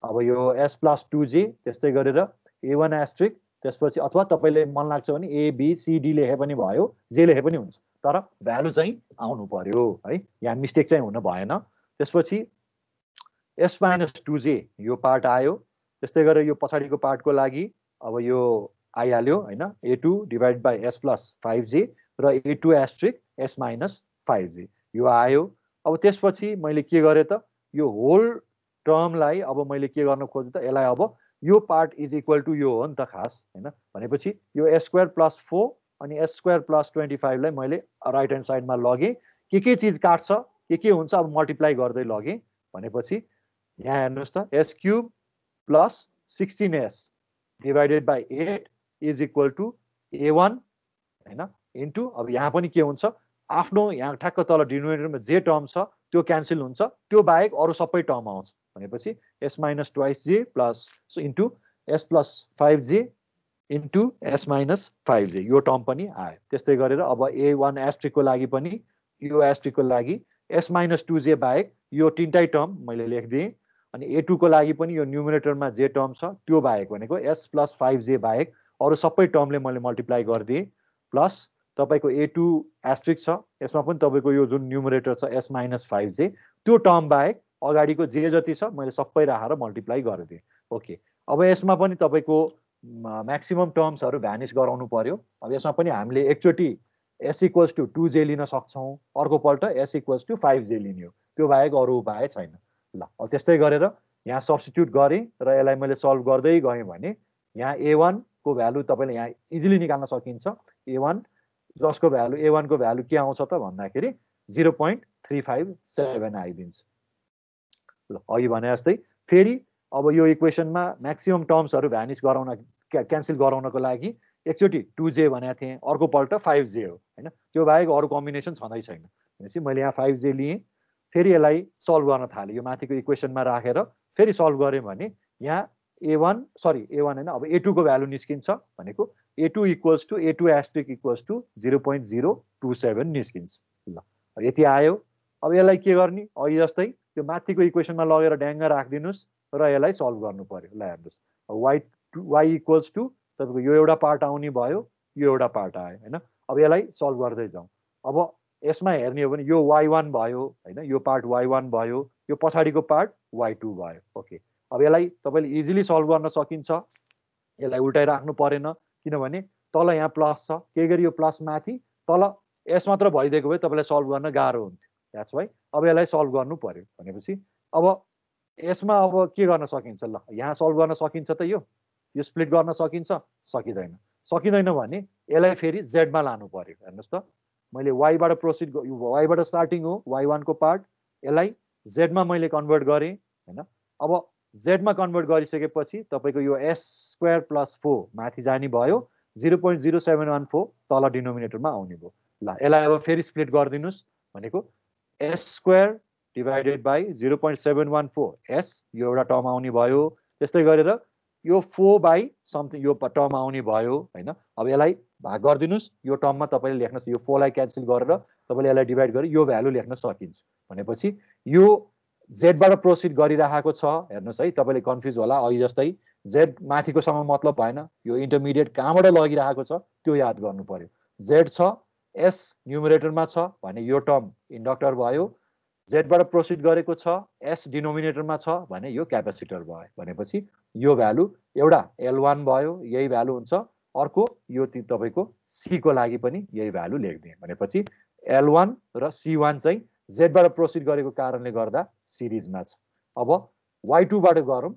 अब यो s + 2j, त्यस्तै गरेर a1 एस्ट्रिक, त्यसपछि अथवा तपाईले मन लाग्छ भने a b c d लेखे पनि भयो, जे लेखे पनि हुन्छ, तर भ्यालु चाहिँ आउनु पर्यो है, यहाँ मिस्टेक चाहिँ हुन भएन। त्यसपछि s - 2j यो पार्ट आयो। त्यस्तै गरेर यो पछाडीको पार्टको लागि अब यो आइहाल्यो हैन, a2 / s + 5j र a2 एस्ट्रिक s - 5J यो आयो। अब त्यसपछि मैले के गरेँ त यो होल टर्मलाई अब मैले के गर्न खोजेँ त यसलाई अब यो पार्ट इज इक्वल टु यो हो नि त खास हैन भनेपछि यो s² + 4 अनि s² + 25 लाई मैले राइट ह्यान्ड साइडमा लगेँ के चीज काट्छ के हुन्छ अब मल्टिप्लाई गर्दै लगेँ भनेपछि यहाँ हेर्नुस् त s³ + 16s divided by 8 is equal to a1 हैन इन्टु अब यहाँ पनि के हुन्छ आफ्नो यहाँ ठ्याक्क तल डिनोमिनेटरमा जे टर्म छ त्यो क्यान्सल हुन्छ त्यो बाहेक अरु सबै टर्म आउँछ भनेपछि s - 2j plus into s + 5j into s - 5j यो टर्म पनि आयो। त्यस्तै गरेर अब a1 एस्ट्रिकको लागि पनि यो एस्ट्रिकको लागि s - 2j बाहेक यो तीनटै टर्म मैले लेखिदिएँ अनि a2 को लागि पनि यो न्युमिनेटरमा जे टर्म छ त्यो बाहेक भनेको s + 5j बाहेक अरु सबै टर्मले मैले मल्टिप्लाई गरिदिएँ प्लस तपाईको a2 एस्ट्रिक छ यसमा पनि तपाईको यो जुन न्युमरेटर छ s - 5j त्यो टर्म बाहेक अगाडिको जे जति छ मैले सबै राखेर मल्टिप्लाई गरिदिएँ। ओके अब यसमा पनि तपाईको म्याक्सिमम टर्म्सहरु भ्यानिश गराउनु पर्यो। अब यसमा पनि हामीले एकचोटी s = 2j लिन सक्छौं अर्को पल्ट s = 5j लिने हो त्यो बाहेक अरु उपाय छैन। ल अब त्यस्तै गरेर यहाँ सब्स्टिट्युट गरे र यसलाई मैले सल्भ गर्दै गएँ भने यहाँ a1 को भ्यालु तपाईले यहाँ इजिली निकाल्न सकिन्छ। a1 जसको भ्यालु a1 को भ्यालु के आउँछ त भन्दाखेरि 0.357 आइदिन्छ। ल अघि भने जस्तै फेरि अब यो इक्वेसनमा म्याक्सिमम टर्म्सहरु भ्यानिश गराउन क्यान्सल गराउनको लागि एकचोटी 2j भनेको थिएँ अर्को पल्ट 5j हो हैन त्यो बाहेक अरु कम्बिनेसन छँदै छैन भनेपछि मैले यहाँ 5j लिएँ फेरि यसलाई सल्भ गर्न थालेँ यो माथिको इक्वेसनमा राखेर फेरि सल्भ गरेँ भने यहाँ a1 हैन अब a2 को भ्यालु निस्किन्छ भनेको a2 = a2 एस्ट्रिक = 0.027 निस्किन्छ। ल यति आयो। अब यसलाई के गर्ने अघि जस्तै त्यो माथिको इक्वेसनमा लगेर ड्याङ्ग राखिदिनुस् र यसलाई सल्भ गर्नु पर्यो। ल हेर्नुस् y = तपाईको यो एउटा पार्ट आउने भयो यो एउटा पार्ट आयो हैन अब यसलाई सल्भ गर्दै जाउँ। अब यसमा हेर्ने हो भने यो y1 भयो हैन यो पार्ट y1 भयो यो पछाडीको पार्ट y2 भयो। ओके अब यसलाई तपाईले इजिली सल्भ गर्न सकिन्छ यसलाई उल्टाइ राख्नु परेन किनभने तल यहाँ प्लस छ के गरी यो प्लस माथि तल s मात्र भइदिएको भए तपाईलाई सल्भ गर्न गाह्रो हुन्थ्यो द्याट्स व्हाइ अब यसलाई सल्भ गर्नु पर्यो भनेपछि अब यसमा अब के गर्न सकिन्छ ल यहाँ सल्भ गर्न सकिन्छ त यो स्प्लिट गर्न सकिन्छ सकिदैन भने यसलाई फेरि z मा लानु पर्यो। हेर्नुस् त मैले y बाट प्रोसिड y बाट स्टार्टिङ हो y1 को पार्ट यसलाई z मा मैले कन्भर्ट गरे हैन अब z मा कन्भर्ट गरिसकेपछि तपाईको यो s² + 4 माथि जाने भयो 0.0714 तल डिनोमिनेटरमा आउने भयो। ल यसलाई अब फेरि स्प्लिट गरिदिनुस् भनेको s² डिवाइडेड बाइ 0.714 s यो एउटा टर्म आउने भयो त्यस्तै गरेर यो 4 बाइ समथिङ यो टर्म आउने भयो हैन अब यसलाई भाग गरिदिनुस् यो टर्ममा तपाईले लेख्नुस् यो 4 लाई क्यान्सल गरेर तपाईले यसलाई डिवाइड गरे यो भ्यालु लेख्न सकिन्छ भनेपछि यो z बाट प्रोसिड गरिराखेको छ हेर्नुस् है तपाईले कन्फ्युज होला अघि जस्तै z माथिकोसँग मतलब भएन यो इन्टरमिडिएट कहाँबाट लगिराखेको छ त्यो याद गर्नु पर्यो। z छ s न्युमरेटरमा छ भने यो टर्म इन्डक्टर भयो z बाट प्रोसिड गरेको छ s डिनोमिनेटरमा छ भने यो क्यापेसिटर भयो भनेपछि यो भ्यालु एउटा L1 भयो यही भ्यालु हुन्छ अर्को यो तपाईको c को लागि पनि यही भ्यालु लेख्दिए भनेपछि L1 र C1 चाहिँ z बाट प्रोसिड गरेको कारणले गर्दा सिरिजमा छ। अब y2 बाट गरौँ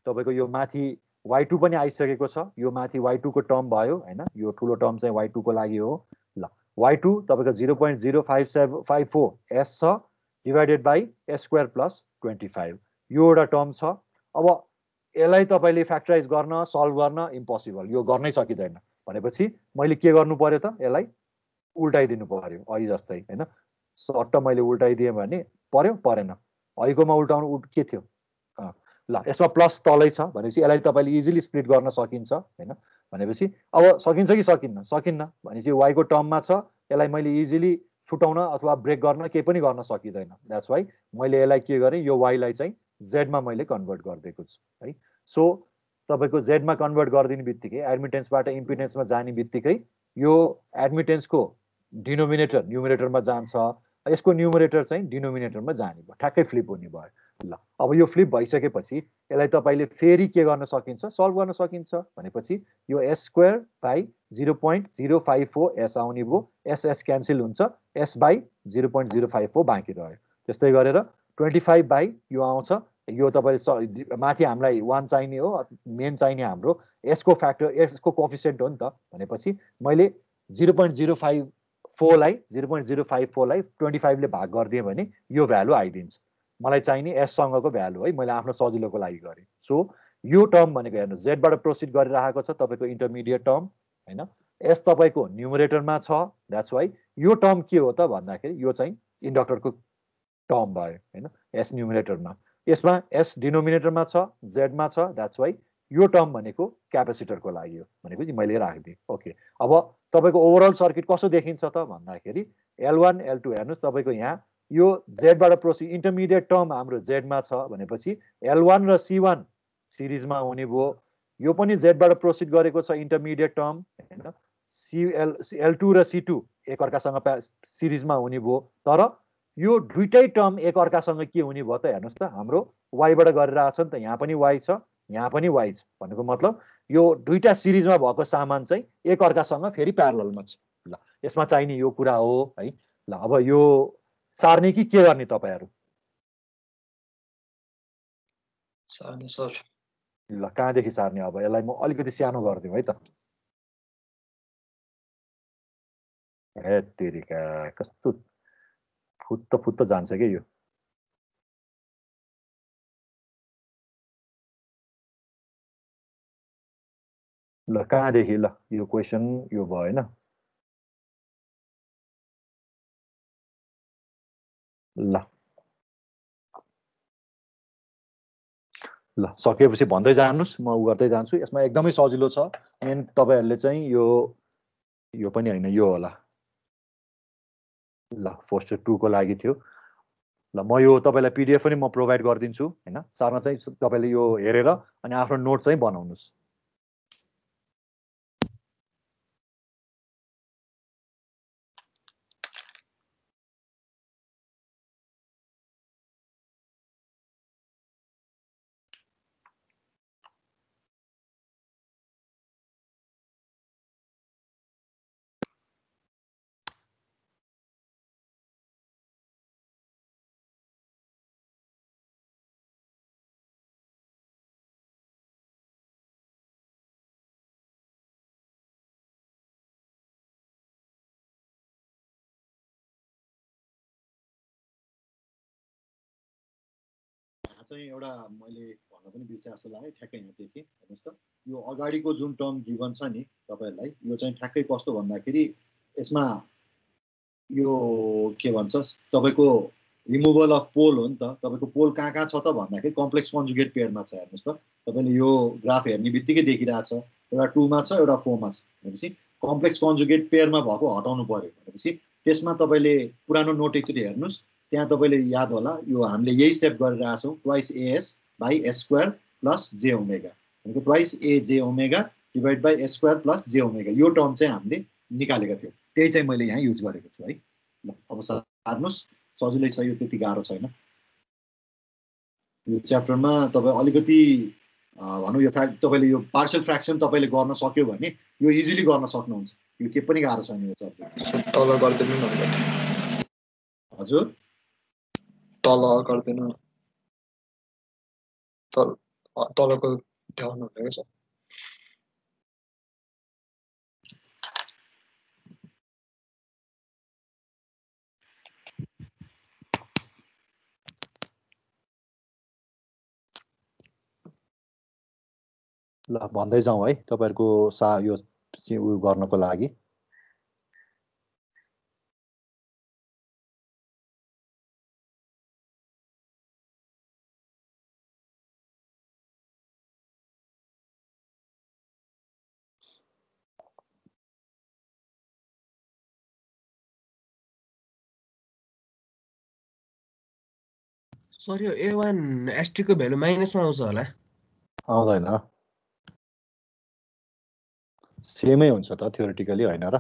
तपाईको यो माथि y2 पनि आइसकेको छ यो माथि y2 को टर्म भयो हैन यो ठुलो टर्म चाहिँ y2 को लागि हो। ल y2 तपाईको 0.0554 s छ डिवाइडेड बाइ s² + 25 यो एउटा टर्म छ। अब यसलाई तपाईले फ्याक्टराइज गर्न सल्भ गर्न इम्पोसिबल यो गर्नै सकिदैन भनेपछि मैले के गर्नु पर्यो त यसलाई उल्टाइदिनु पर्यो अघि जस्तै हैन सट्ट मैले उल्टाइदिएँ भने पर्यो परेन अघिकोमा उल्टाउनु के थियो ल यसमा प्लस तलै छ भनेपछि यसलाई तपाईले इजिली स्प्लिट गर्न सकिन्छ हैन भनेपछि अब सकिन्छ कि सकिन्न भनेपछि y को टर्ममा छ यसलाई मैले इजिली छुटाउन अथवा ब्रेक गर्न केही पनि गर्न सकिदैन द्याट्स व्हाइ मैले यसलाई के गरे यो y लाई चाहिँ z मा मैले कन्भर्ट गर्दिएको छु है। सो तपाईको z मा कन्भर्ट गर्दिने बित्तिकै एडमिटेन्सबाट इम्पिडेन्समा जाने बित्तिकै यो एडमिटेन्सको डिनोमिनेटर न्युमरेटरमा जान्छ यसको न्युमरेटर चाहिँ डिनोमिनेटरमा जाने भयो ठ्याक्कै फ्लिप हुने भयो ल अब यो फ्लिप भइसकेपछि यसलाई तपाईले फेरि के गर्न सकिन्छ सल्भ गर्न सकिन्छ भनेपछि यो s स्क्वायर बाइ 0.054 s आउने भो s क्यान्सल हुन्छ s बाइ 0.054 बाँकी रह्यो त्यस्तै गरेर 25 बाइ यो आउँछ यो तपाईले माथि हामीलाई 1 चाहिने हो मेन चाहिने हाम्रो s को फ्याक्टर s को कोएफिसिएन्ट हो नि त भनेपछि मैले 0.054 लाई 25 ले भाग गरिदिए भने यो भ्यालु आइदिन्छ मलाई चाहिने s सँगको भ्यालु है मैले आफ्नो सजिलोको लागि गरे सो यो टर्म भनेको हेर्नु z बाट प्रोसिड गरिरहेको छ तपाईको इन्टरमिडिएट टर्म हैन s तपाईको न्युमरेटरमा छ द्याट्स व्हाई यो टर्म के हो त भन्दाखेरि यो चाहिँ इन्डक्टरको टर्म भयो हैन s न्युमरेटरमा यसमा s डिनोमिनेटरमा छ z मा छ द्याट्स व्हाई यो टर्म भनेको क्यापेसिटरको लागि हो भनेपछि मैले राख्दिए ओके अब तपाईको ओभरअल सर्किट कस्तो देखिन्छ त भन्दाखेरि L1 L2 हेर्नुस् तपाईको यहाँ यो z बाट प्रोसिड इन्टरमिडिएट टर्म हाम्रो z मा छ भनेपछि L1 र C1 सिरिजमा हुने भयो यो पनि z बाट प्रोसिड गरेको छ इन्टरमिडिएट टर्म हैन L2 र C2 एक अर्कासँग सिरिजमा हुने भयो तर यो दुईटै टर्म एक अर्कासँग के हुने भयो त हेर्नुस् त हाम्रो y बाट गरिरहेछ नि त यहाँ पनि y छ यहाँ पनि y छ भनेको मतलब यो दुईटा सिरिजमा भएको सामान चाहिँ एक अर्कासँग फेरि प्यारललमा छ ल यसमा चाहिने यो कुरा हो है ल अब यो सार्ने कि के गर्ने तपाईहरु सार्ने सर ल कहाँदेखि सार्ने अब यसलाई म अलिकति सानो गर्दिम है त हे तेरिका कस्तो फुत्त जान्छ के यो ल कहाँदेखि ल यो क्वेशन यो भयो हैन ल ल सकेपछि भन्दै जानुस् म उ गर्दै जान्छु यसमा एकदमै सजिलो छ मेन तपाईहरुले चाहिँ यो पनि हैन यो होला ल फोस्टर 2 को लागि थियो ल म यो तपाईलाई पीडीएफ पनि म प्रोवाइड गर्दिन्छु हैन सारमा चाहिँ तपाईले यो हेरेर अनि आफ्नो नोट चाहिँ बनाउनुस् चाहिँ एउटा मैले भन्न पनि बिर्से जस्तो लाग्यो ठ्याक्कै यहाँदेखि हेर्नुस् त यो अगाडिको जुन टर्म गिभन छ नि तपाईहरुलाई यो चाहिँ ठ्याक्कै कस्तो भन्दाखेरि यसमा यो के भन्छ तपाईको रिमुभल अफ पोल हो नि त तपाईको पोल कहाँ छ त भन्दाखेरि कम्प्लेक्स कन्जुगेट पेयरमा छ हेर्नुस् त तपाईले यो ग्राफ हेर्ने बित्तिकै देखिरहेछ एउटा 2 मा छ एउटा 4 मा छ भनेपछि कम्प्लेक्स कन्जुगेट पेयरमा भएको हटाउनु पर्यो भनेपछि त्यसमा तपाईले पुरानो नोट एकचोटी हेर्नुस् त्यहाँ तपाईले याद होला यो हामीले यही स्टेप गरिरहेका छौं twice as by s square plus j omega भनेको twice a j omega divide by s square plus j omega यो टर्म चाहिँ हामीले निकालेका थियौं त्यही चाहिँ मैले यहाँ युज गरेको छु है ल अब सार्नुस् सजिलै छ यो त्यति गाह्रो छैन यो च्याप्टरमा तपाई अलिकति भनौं यो फ्याक्ट तपाईले यो पार्शियल फ्र्याक्सन तपाईले गर्न सक्यो भने यो इजिली गर्न सक्नुहुन्छ यो के पनि गाह्रो छैन यो सब्जेक्ट तल गर्दिनु न हजुर तल गर्दिनु तलको ध्यान हुँदैन छ ल भन्दै जाउँ है तपाईहरुको यो उयो गर्नको लागि सर यो a1 एस्ट्रिक को भ्यालु माइनसमा आउँछ होला आउँदैन सेमै हुन्छ त थ्योरेटिकली हैन र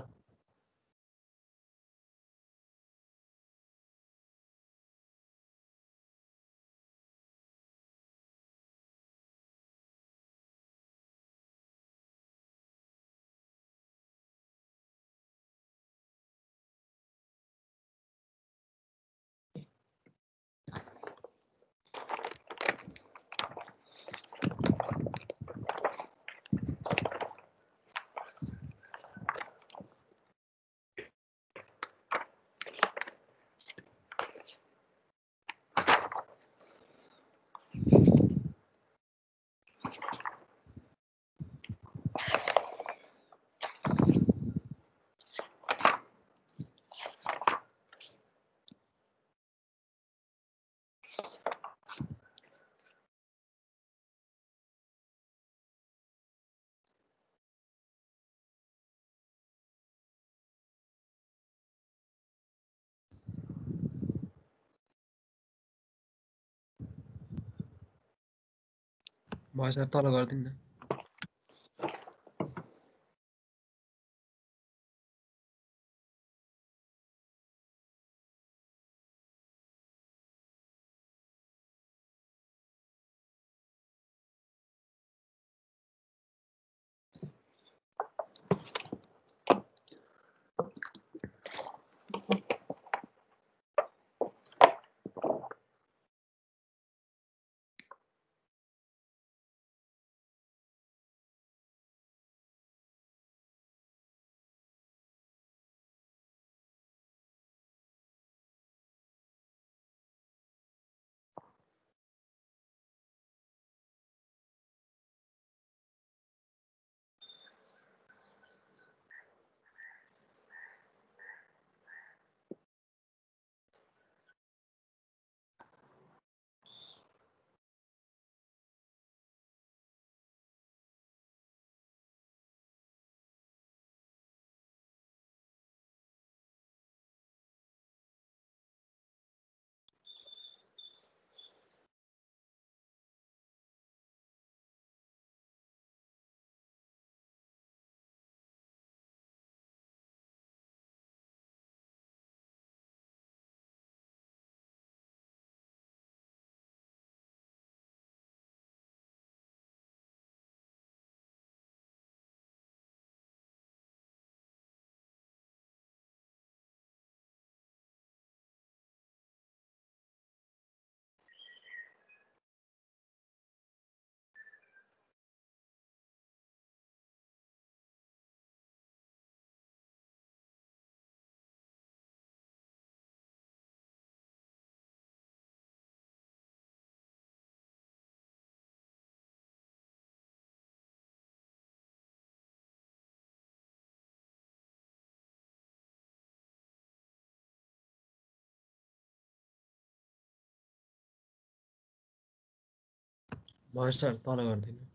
भयो सर तल गरिदिनु न भयो सर तल गरिदिनु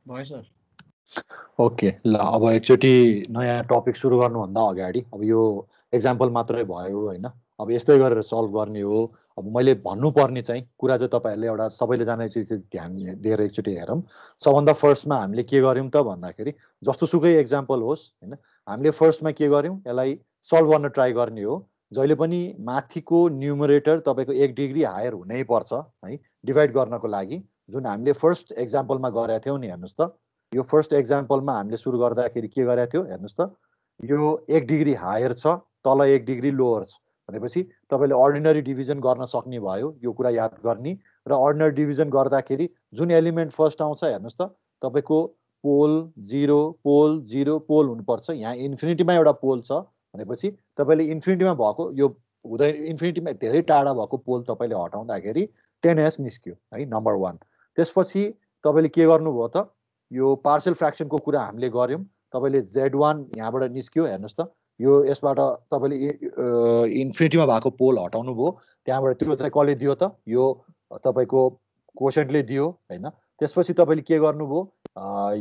भयो सर ओके ल अब एकचोटि नयाँ टपिक सुरु गर्नुभन्दा अगाडि अब यो एक्जाम्पल मात्रै भयो होइन अब यस्तै गरेर सल्भ गर्ने हो अब मैले भन्नुपर्ने चाहिँ कुरा चाहिँ तपाईँहरूले एउटा सबैले जाने चिज चाहिँ ध्यान दिएर एकचोटि हेरौँ सबभन्दा फर्स्टमा हामीले के गर्यौँ त भन्दाखेरि जस्तोसुकै एक्जाम्पल होस् होइन हामीले फर्स्टमा के गर्यौँ यसलाई सल्भ गर्न ट्राई गर्ने हो जहिले पनि माथिको न्युमरेटर तपाईँको 1 डिग्री हायर हुनै पर्छ है डिभाइड गर्नको लागि जुन हामीले फर्स्ट एक्जाम्पलमा गरेका थियौँ नि हेर्नुहोस् त यो फर्स्ट एक्जाम्पलमा हामीले सुरु गर्दाखेरि के गरेको थियो हेर्नुहोस् त यो 1 डिग्री हायर छ तल 1 डिग्री लोवर छ भनेपछि तपाईँले अर्डिनरी डिभिजन गर्न सक्ने भयो यो कुरा याद गर्ने र अर्डिनरी डिभिजन गर्दाखेरि जुन एलिमेन्ट फर्स्ट आउँछ हेर्नुहोस् त तपाईँको पोल 0 पोल 0 पोल हुनुपर्छ यहाँ इन्फिनिटीमा एउटा पोल छ भनेपछि तपाईँले इन्फिनिटीमा भएको यो हुँदै इन्फिनिटीमा धेरै टाढा भएको पोल तपाईँले हटाउँदाखेरि 10s निस्क्यो है नम्बर 1 त्यसपछि तपाईँले के गर्नुभयो त यो पार्सल फ्र्याक्सनको कुरा हामीले गऱ्यौँ तपाईँले Z1 यहाँबाट निस्क्यो हेर्नुहोस् त यो यसबाट तपाईँले इन्फिनिटीमा भएको पोल हटाउनु भयो त्यहाँबाट त्यो चाहिँ कसले दियो त यो तपाईँको कोसेन्टले दियो होइन त्यसपछि तपाईँले के गर्नुभयो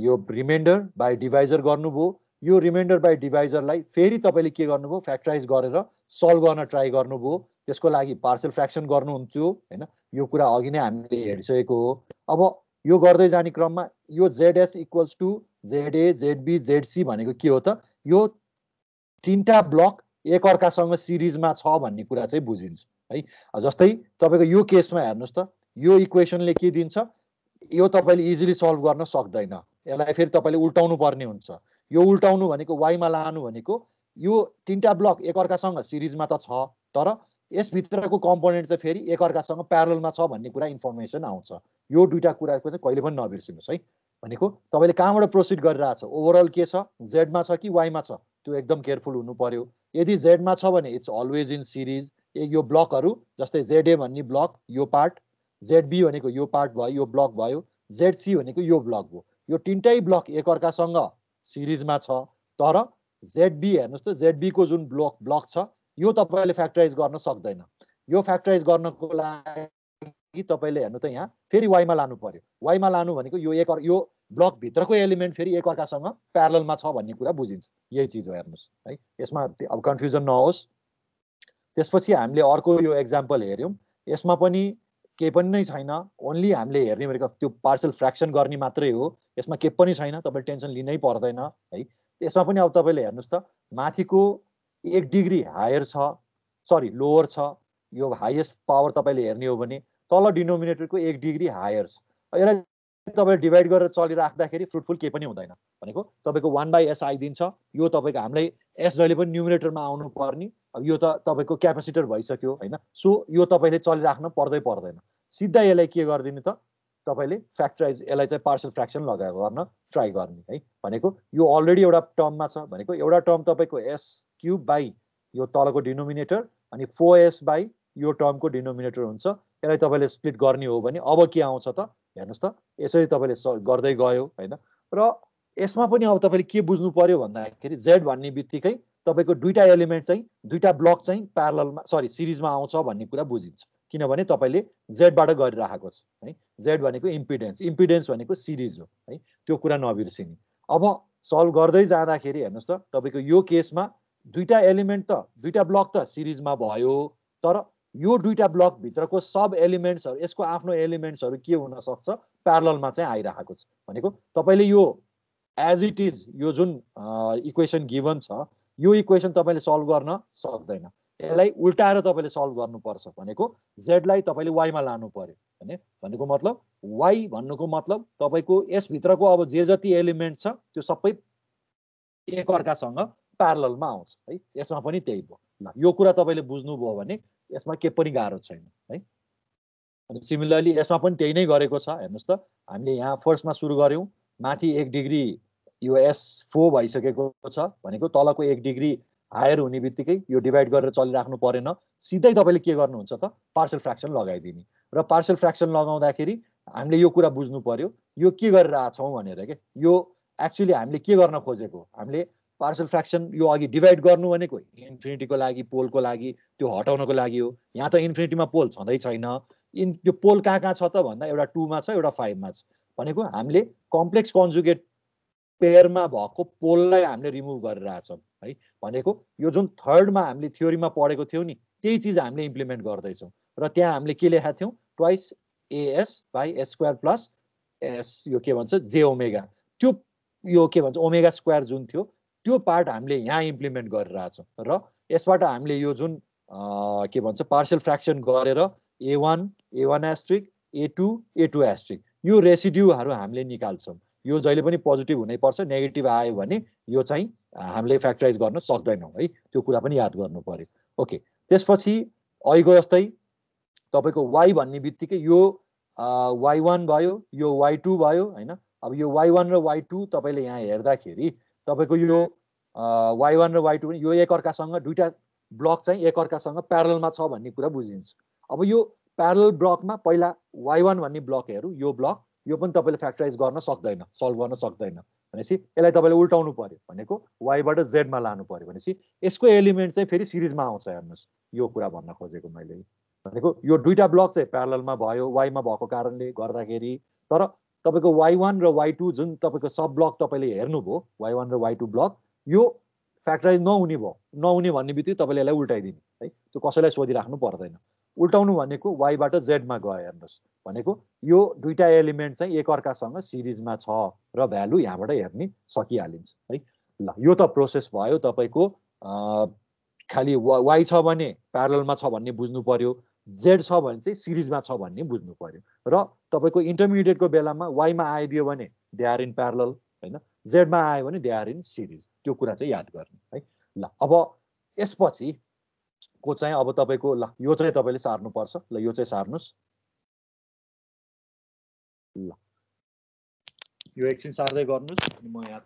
यो रिमाइन्डर बाई डिभाइजर गर्नुभयो यो रिमाइन्डर बाई डिभाइजरलाई फेरि तपाईँले के गर्नुभयो फ्याक्टराइज गरेर सल्भ गर्न ट्राई गर्नुभयो त्यसको लागि पार्सल फ्र्याक्सन गर्नुहुन्थ्यो होइन यो कुरा अघि नै हामीले हेरिसकेको हो अब यो गर्दै जाने क्रममा यो ZS equals to ZA ZB ZC भनेको के हो त यो तीनटा ब्लक एकअर्कासँग सिरिजमा छ भन्ने कुरा चाहिँ बुझिन्छ है जस्तै तपाईँको यो केसमा हेर्नुहोस् त यो इक्वेसनले के दिन्छ यो तपाईँले इजिली सल्भ गर्न सक्दैन यसलाई फेरि तपाईँले उल्टाउनु पर्ने हुन्छ यो उल्टाउनु भनेको वाइमा लानु भनेको यो तीनटा ब्लक एकअर्कासँग सिरिजमा त छ तर यसभित्रको कम्पोनेन्ट चाहिँ फेरि एकअर्कासँग प्यारलमा छ भन्ने कुरा इन्फर्मेसन आउँछ यो दुईटा कुराको चाहिँ कहिले पनि नबिर्सिनुहोस् है भनेको तपाईँले कहाँबाट प्रोसिड गरिरहेछ ओभरअल के छ जेडमा छ कि वाइमा छ त्यो एकदम केयरफुल हुनु पर्यो यदि जेडमा छ भने इट्स अलवेज इन सिरिज यो ब्लकहरू जस्तै ZA भन्ने ब्लक यो पार्ट ZB भनेको यो पार्ट भयो यो ब्लक भयो ZC भनेको यो ब्लक भयो यो तीनटै ब्लक एकअर्कासँग सिरिजमा छ तर ZB हेर्नुहोस् त ZB को जुन ब्लक छ यो तपाईँले फ्याक्टराइज गर्न सक्दैन यो फ्याक्टराइज गर्नको लागि तपाईँले हेर्नु त यहाँ फेरि वाइमा लानु पर्यो वाइमा लानु भनेको यो ब्लक भित्रको एलिमेन्ट फेरि एकअर्कासँग प्यारलमा छ भन्ने कुरा बुझिन्छ यही चिज हो हेर्नुहोस् है यसमा अब कन्फ्युजन नहोस् त्यसपछि हामीले अर्को यो एक्जाम्पल हेर्यौँ यसमा पनि केही पनि नै छैन ओन्ली हामीले हेर्ने भनेको त्यो पार्सल फ्र्याक्सन गर्ने मात्रै हो यसमा केही पनि छैन तपाईँ टेन्सन लिनै पर्दैन है यसमा पनि अब तपाईँले हेर्नुहोस् त माथिको 1 डिग्री हायर छ सरी लोवर छ यो हाइएस्ट पावर तपाईँले हेर्ने हो भने तल डिनोमिनेटरको 1 डिग्री हायर छ यसलाई तपाईँले डिभाइड गरेर चलिराख्दाखेरि फ्रुटफुल केही पनि हुँदैन भनेको तपाईँको 1/s आइदिन्छ यो तपाईँको हामीलाई s जहिले पनि न्युमिनेटरमा आउनु पर्ने अब यो त तपाईँको क्यापेसिटर भइसक्यो होइन सो यो तपाईँले चलिराख्न पर्दैन सिधा यसलाई के गरिदिनु त तपाईँले फ्याक्टराइज यसलाई चाहिँ पार्सल फ्र्याक्सन लगाएर गर्न ट्राई गर्ने है भनेको यो अलरेडी एउटा टर्ममा छ भनेको एउटा टर्म तपाईँको s³ बाई यो तलको डिनोमिनेटर अनि 4s बाई यो टर्मको डिनोमिनेटर हुन्छ यसलाई तपाईँले स्प्लिट गर्ने हो भने अब के आउँछ त हेर्नुहोस् त यसरी तपाईँले गर्दै गयो होइन र यसमा पनि अब तपाईँले के बुझ्नु पर्यो भन्दाखेरि Z भन्ने बित्तिकै तपाईँको दुईटा एलिमेन्ट चाहिँ दुईटा ब्लक चाहिँ प्यारललमा सरी सिरिजमा आउँछ भन्ने कुरा बुझिन्छ किनभने तपाईँले जेडबाट गरिराखेको छ है जेड भनेको इम्पिडेन्स भनेको सिरिज हो है त्यो कुरा नबिर्सिने अब सल्भ गर्दै जाँदाखेरि हेर्नुहोस् त तपाईँको यो केसमा दुईटा एलिमेन्ट त दुईटा ब्लक त सिरिजमा भयो तर यो दुईटा ब्लक भित्रको सब एलिमेन्ट्सहरू यसको आफ्नो एलिमेन्ट्सहरू के हुन सक्छ प्यारललमा चाहिँ आइराखेको छ भनेको तपाईँले यो एज इट इज यो जुन इक्वेसन गिभन छ यो इक्वेसन तपाईँले सल्भ गर्न सक्दैन यसलाई उल्टाएर तपाईँले सल्भ गर्नुपर्छ भनेको जेडलाई तपाईँले वाइमा लानु पर्यो भने भनेको मतलब वाइ भन्नुको मतलब तपाईँको यसभित्रको अब जे जति एलिमेन्ट छ त्यो सबै एकअर्कासँग प्यारललमा आउँछ है यसमा पनि त्यही भयो ल यो कुरा तपाईँले बुझ्नुभयो भने यसमा के पनि गाह्रो छैन है अनि सिमिलरली यसमा पनि त्यही नै गरेको छ हेर्नुहोस् त हामीले यहाँ फर्स्टमा सुरु गऱ्यौँ माथि 1 डिग्री यो S4 भइसकेको छ भनेको तलको 1 डिग्री हायर हुने बित्तिकै यो डिभाइड गरेर चलिराख्नु परेन सिधै तपाईँले के गर्नुहुन्छ त पार्सल फ्र्याक्सन लगाइदिने र पार्सल फ्र्याक्सन लगाउँदाखेरि हामीले यो कुरा बुझ्नु पर्यो यो के गरिरहेछौँ भनेर के यो एक्चुअली हामीले के गर्न खोजेको हामीले पार्सल फ्र्याक्सन यो अघि डिभाइड गर्नु भनेको इन्फिनिटीको लागि पोलको लागि त्यो हटाउनको लागि हो यहाँ त इन्फिनिटीमा पोल छँदै छैन यो पोल कहाँ छ त भन्दा एउटा 2 मा छ एउटा 5 मा छ भनेको हामीले कम्प्लेक्स कन्जुगेट पेयरमा भएको पोललाई हामीले रिमुभ गरिरहेछौँ है। भनेको यो जुन थर्डमा हामीले थ्योरीमा पढेको थियौँ नि त्यही चिज हामीले इम्प्लिमेन्ट गर्दैछौँ र त्यहाँ हामीले के लेखेका थियौँ twice as by S square plus S यो के भन्छ जे ओमेगा त्यो यो के भन्छ ओमेगा स्क्वायर जुन थियो त्यो पार्ट हामीले यहाँ इम्प्लिमेन्ट गरिरहेछौँ र यसबाट हामीले यो जुन के भन्छ पार्शियल फ्र्याक्सन गरेर A1 एस्ट्रिक A2 एस्ट्रिक यो रेसिड्युहरू हामीले निकाल्छौँ। यो जहिले पनि पोजिटिभ हुनैपर्छ, नेगेटिभ आयो भने यो चाहिँ हामीले फ्याक्टराइज गर्न सक्दैनौँ है, त्यो कुरा पनि याद गर्नु पर्यो। ओके, त्यसपछि अहिलेको जस्तै तपाईँको वाइ भन्ने बित्तिकै यो Y1 भयो, यो Y2 भयो होइन। अब यो Y1 र Y2 तपाईँले यहाँ हेर्दाखेरि तपाईँको यो Y1 र Y2 पनि यो एकअर्कासँग दुईटा ब्लक चाहिँ एकअर्कासँग प्यारलमा छ भन्ने कुरा बुझिन्छ। अब यो प्यारल ब्लकमा पहिला Y1 भन्ने ब्लक हेरौँ, यो ब्लक यो पनि तपाईँले फ्याक्टराइज गर्न सक्दैन, सल्भ गर्न सक्दैन भनेपछि यसलाई तपाईँले उल्टाउनु पर्यो, भनेको वाइबाट जेडमा लानु पर्यो भनेपछि यसको एलिमेन्ट चाहिँ फेरि सिरिजमा आउँछ। हेर्नुहोस् यो कुरा भन्न खोजेको मैले, भनेको यो दुईटा ब्लक चाहिँ प्यारलमा भयो वाइमा भएको कारणले गर्दाखेरि, तर तपाईँको Y1 र Y2 जुन तपाईँको सब ब्लक तपाईँले हेर्नुभयो Y1 र Y2 ब्लक यो फ्याक्टराइज नहुने भयो, नहुने भन्ने बित्तिकै तपाईँले यसलाई उल्टाइदिनु है, त्यो कसैलाई सोधिराख्नु पर्दैन। उल्टाउनु भनेको वाइबाट जेडमा गयो। हेर्नुहोस् भनेको यो दुईटा एलिमेन्ट चाहिँ एकअर्कासँग सिरिजमा छ र भ्यालु यहाँबाट हेर्ने सकिहालिन्छ है। ल यो त प्रोसेस भयो तपाईँको खालि वाइ छ भने प्यारलमा छ भन्ने बुझ्नु पर्यो, जेड छ भने चाहिँ सिरिजमा छ भन्ने बुझ्नु पर्यो र तपाईँको इन्टरमिडिएटको बेलामा वाइमा आइदियो भने दे आर इन प्यारल होइन, जेडमा आयो भने दे आर इन सिरिज, त्यो कुरा चाहिँ याद गर्नु है। ल अब यसपछि को चाहिँ अब तपाईँको ल यो चाहिँ तपाईँले सार्नुपर्छ। ल यो चाहिँ सार्नुहोस्। ल यो एकछिन सार्दै गर्नुहोस्, म यहाँ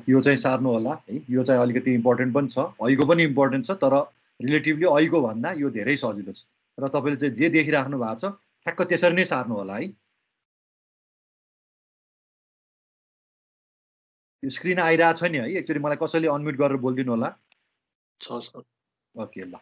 यो चाहिँ सार्नु होला है। यो चाहिँ अलिकति इम्पोर्टेन्ट पनि छ, अहिलेको पनि इम्पोर्टेन्ट छ, तर रिलेटिभली अहिलेको भन्दा यो धेरै सजिलो छ र तपाईँले चाहिँ जे देखिराख्नु भएको छ ठ्याक्क त्यसरी नै सार्नु होला है। स्क्रिन आइरहेको छ नि है, एकचोटि मलाई कसैले अनम्युट गरेर बोलिदिनु होला। छ सर। ओके ल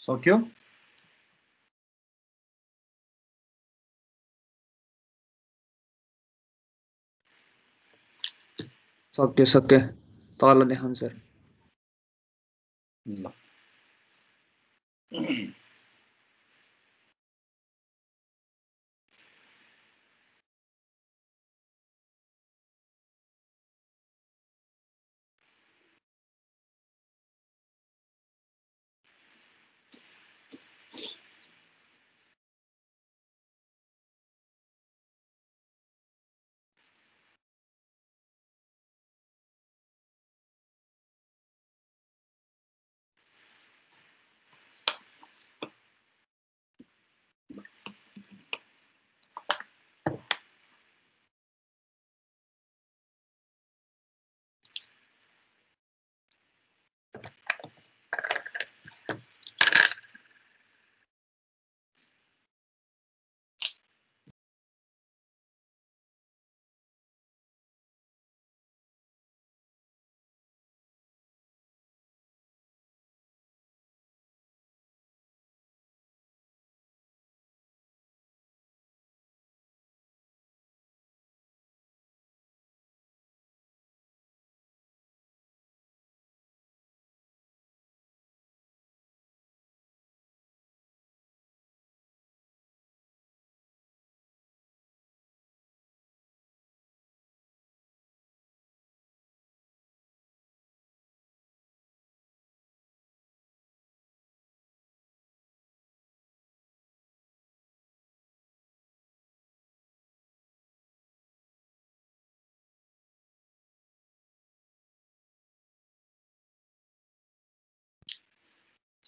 सक्यो? सक्यो तल देखाउनु सर। ल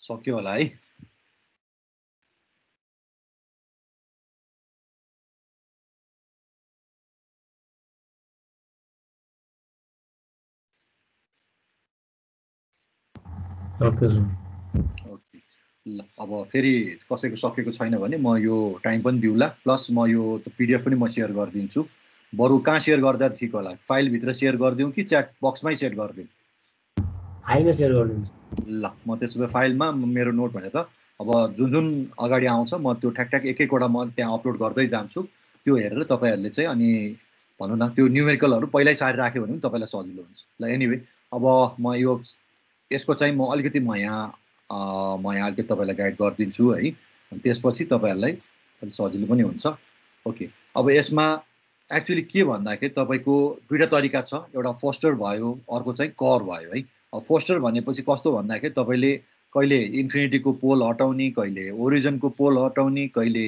सक्यो होला है? ओके। ल अब फेरि कसैको सकेको छैन भने म यो टाइम पनि दिउला, प्लस म यो पिडिएफ पनि म सेयर गरिदिन्छु। बरु कहाँ सेयर गर्दा ठिक होला? फाइलभित्र सेयर गरिदिउँ कि च्याट बक्समै सेयर गरिदिउँ? फाइलमा सेयर गरिदिन्छु। ल म त्यसो भए फाइलमा मेरो नोट भनेर अब जुन जुन अगाडि आउँछ म त्यो ठ्याक एक एकवटा म त्यहाँ अपलोड गर्दै जान्छु। त्यो हेरेर तपाईँहरूले चाहिँ अनि भनौँ न त्यो न्युमेरिकलहरू पहिल्यै सारी राख्यो भने पनि तपाईँलाई सजिलो हुन्छ। ल एनिवे अब म यो यसको चाहिँ म अलिकति म यहाँ अलिकति तपाईँलाई गाइड गरिदिन्छु है। अनि त्यसपछि तपाईँहरूलाई अलिक सजिलो पनि हुन्छ। ओके, अब यसमा एक्चुअली के भन्दाखेरि तपाईँको दुईवटा तरिका छ। एउटा फोस्टर भयो, अर्को चाहिँ कर भयो है। अब फोस्टर भनेपछि कस्तो भन्दाखेरि तपाईँले कहिले इन्फिनिटीको पोल हटाउने, कहिले ओरिजिनको पोल हटाउने, कहिले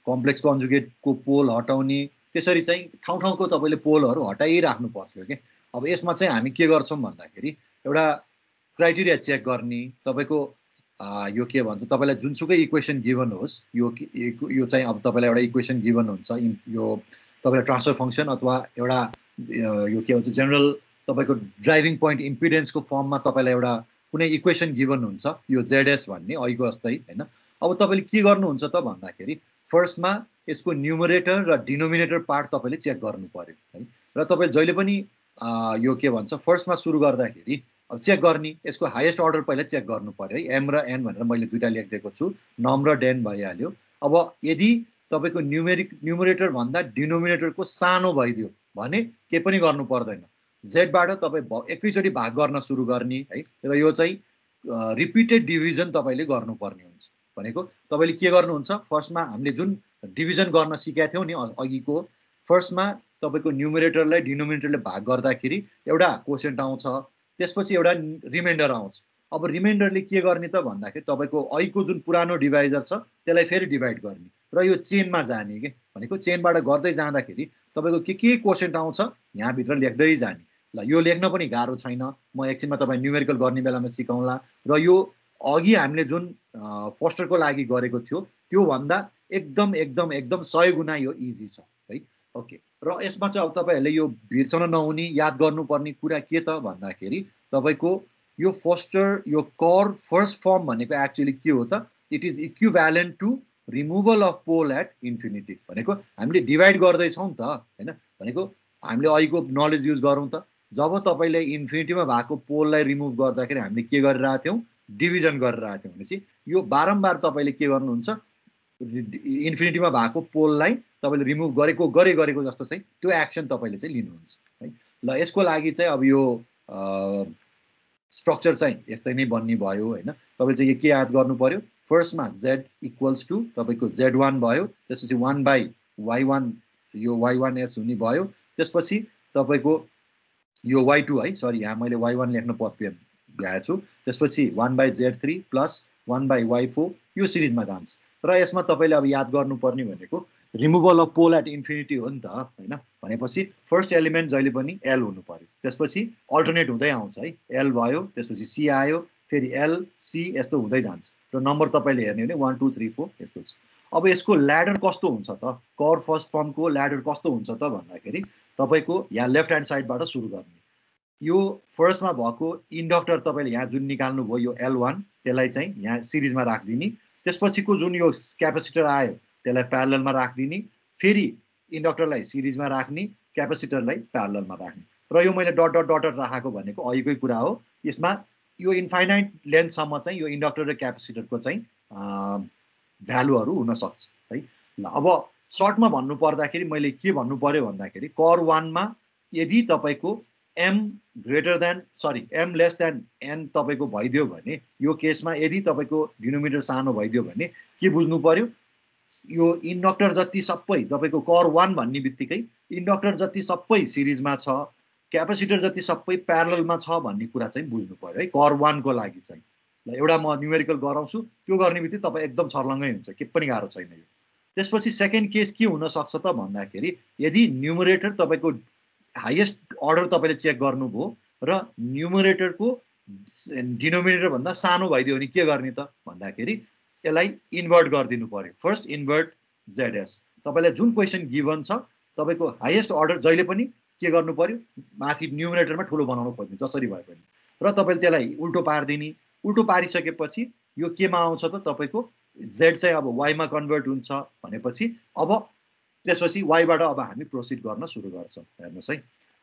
कम्प्लेक्स कन्जुगेटको पोल हटाउने, त्यसरी चाहिँ ठाउँ ठाउँको तपाईँले पोलहरू हटाइराख्नु पर्थ्यो कि। अब यसमा चाहिँ हामी के गर्छौँ भन्दाखेरि एउटा क्राइटेरिया चेक गर्ने, तपाईँको यो के भन्छ, तपाईँलाई जुनसुकै इक्वेसन गिभन होस्, यो चाहिँ अब तपाईँलाई एउटा इक्वेसन गिभन हुन्छ, यो तपाईँलाई ट्रान्सफर फङ्सन अथवा एउटा यो के भन्छ जेनरल तपाईँको ड्राइभिङ पोइन्ट इम्पिडेन्सको फर्ममा तपाईँलाई एउटा कुनै इक्वेसन गिभन हुन्छ, यो जेडएस भन्ने अहिलेको जस्तै होइन। अब तपाईँले के गर्नुहुन्छ त भन्दाखेरि फर्स्टमा यसको न्युमरेटर र डिनोमिनेटर पार्ट तपाईँले चेक गर्नु पर्यो है। र तपाईँले जहिले पनि यो के भन्छ फर्स्टमा सुरु गर्दाखेरि अब चेक गर्ने यसको हाइएस्ट अर्डर पहिला चेक गर्नु पर्यो है। एम र एन भनेर मैले दुईवटा लेखिदिएको छु, नम र डेन भइहाल्यो। अब यदि तपाईँको न्युमरेटर भन्दा डिनोमिनेटरको सानो भइदियो भने केही पनि गर्नु पर्दैन। जेडबाट तपाईँ एकैचोटि भाग गर्न सुरु गर्ने है। र यो चाहिँ रिपिटेड डिभिजन तपाईँले गर्नुपर्ने हुन्छ। भनेको तपाईँले के गर्नुहुन्छ, फर्स्टमा हामीले जुन डिभिजन गर्न सिकेका थियौँ नि अघिको, फर्स्टमा तपाईँको न्युमरेटरलाई डिनोमिनेटरले भाग गर्दाखेरि एउटा कोसेन्ट आउँछ, त्यसपछि एउटा रिमाइन्डर आउँछ। अब रिमाइन्डरले के गर्ने त भन्दाखेरि तपाईँको अहिलेको जुन पुरानो डिभाइजर छ त्यसलाई फेरि डिभाइड गर्ने र यो चेनमा जाने के। भनेको चेनबाट गर्दै जाँदाखेरि तपाईँको के कोसेन्ट आउँछ यहाँभित्र लेख्दै जाने। ल यो लेख्न पनि गाह्रो छैन, म एकछिनमा तपाईँ न्युमेरिकल गर्ने बेलामा सिकाउँला। र यो अघि हामीले जुन फोस्टरको लागि गरेको थियो त्योभन्दा एकदम एकदम एकदम 100 गुणा यो इजी छ है। ओके, र यसमा चाहिँ अब तपाईँहरूले यो बिर्सन नहुने याद गर्नुपर्ने कुरा के त भन्दाखेरि तपाईँको यो फोस्टर यो कर फर्स्ट फर्म भनेको एक्चुअली के हो त, it is equivalent to removal of pole at infinity. भनेको हामीले डिभाइड गर्दैछौँ नि त होइन। भनेको हामीले अहिलेको नलेज युज गरौँ त, जब तपाईँले इन्फिनिटीमा भएको पोललाई रिमुभ गर्दाखेरि हामीले के गरिरहेको थियौँ, डिभिजन गरेर आएको थियो भनेपछि यो बारम्बार तपाईँले के गर्नुहुन्छ इन्फिनिटीमा भएको पोललाई तपाईँले रिमुभ गरेको जस्तो चाहिँ त्यो एक्सन तपाईँले चाहिँ लिनुहुन्छ है। ल यसको लागि चाहिँ अब यो स्ट्रक्चर चाहिँ यस्तै नै बन्ने भयो होइन। तपाईँले चाहिँ यो के याद गर्नु पर्यो, फर्स्टमा z इक्वल्स टु तपाईँको z1 भयो, त्यसपछि 1/y1 यो y1s हुने भयो, त्यसपछि तपाईँको यो y2 है, सरी यहाँ मैले y1 लेख्न भ्याएको छु, त्यसपछि 1/z3 प्लस 1/y4 यो सिरिजमा जान्छ। र यसमा तपाईँले अब याद गर्नुपर्ने भनेको removal of pole at infinity हो नि त होइन। भनेपछि फर्स्ट एलिमेन्ट जहिले पनि एल हुनु पर्यो, त्यसपछि अल्टरनेट हुँदै आउँछ है, एल भयो त्यसपछि सी आयो फेरि एल सी यस्तो हुँदै जान्छ र नम्बर तपाईँले हेर्ने भने 1 2 3 4 यस्तो छ। अब यसको ल्याडर कस्तो हुन्छ त, कर फर्स्ट फर्मको ल्याडर कस्तो हुन्छ त भन्दाखेरि तपाईँको यहाँ लेफ्ट ह्यान्ड साइडबाट सुरु गर्ने, यो फर्स्टमा भएको इन्डक्टर तपाईँले यहाँ जुन निकाल्नु भयो यो L1 त्यसलाई चाहिँ यहाँ सिरिजमा राखिदिने, त्यसपछिको जुन यो क्यापेसिटर आयो त्यसलाई प्यारललमा राखिदिने, फेरि इन्डक्टरलाई सिरिजमा राख्ने, क्यापेसिटरलाई प्यारललमा राख्ने। र यो मैले डट डट डट राखेको भनेको अहिलेकै कुरा हो, यसमा यो इन्फाइनाइट लेन्थसम्म चाहिँ यो इन्डक्टर र क्यापेसिटरको चाहिँ भ्यालुहरू हुनसक्छ है। ल अब सर्टमा भन्नु पर्दाखेरि मैले के भन्नु पर्यो भन्दाखेरि कर 1मा यदि तपाईँको m लेस देन n तपाईँको भइदियो भने, यो केसमा यदि तपाईँको डिनोमिनेटर सानो भइदियो भने के बुझ्नु पर्यो, यो इन्डक्टर जति सबै तपाईँको कर 1 भन्ने बित्तिकै इन्डक्टर जति सबै सिरिजमा छ, क्यापेसिटर जति सबै प्यारललमा छ भन्ने कुरा चाहिँ बुझ्नु पर्यो है कर 1 को लागि चाहिँ। ल एउटा म न्युमेरिकल गराउँछु, त्यो गर्ने बित्तिकै तपाईँ एकदम छर्लङ्गै हुन्छ, के पनि गाह्रो छैन यो। त्यसपछि सेकेन्ड केस के हुनसक्छ त भन्दाखेरि यदि न्युमरेटर तपाईँको हाइएस्ट अर्डर तपाईँले चेक गर्नुभयो र न्युमरेटरको डिनोमिनेटर भन्दा सानो भइदियो भने के गर्ने त भन्दाखेरि यसलाई इन्भर्ट गरिदिनु पर्यो, फर्स्ट इन्भर्ट जेडएस। तपाईँलाई जुन क्वेसन गिभन छ तपाईँको हाइएस्ट अर्डर जहिले पनि के गर्नु पर्यो, माथि न्युमरेटरमा ठुलो बनाउनु पर्ने जसरी भए पनि, र तपाईँले त्यसलाई उल्टो पारिदिने। उल्टो पारिसकेपछि यो केमा आउँछ त तपाईँको जेड चाहिँ अब वाइमा कन्भर्ट हुन्छ भनेपछि अब त्यसपछि वाइबाट अब हामी प्रोसिड गर्न सुरु गर्छौँ। हेर्नुहोस् है,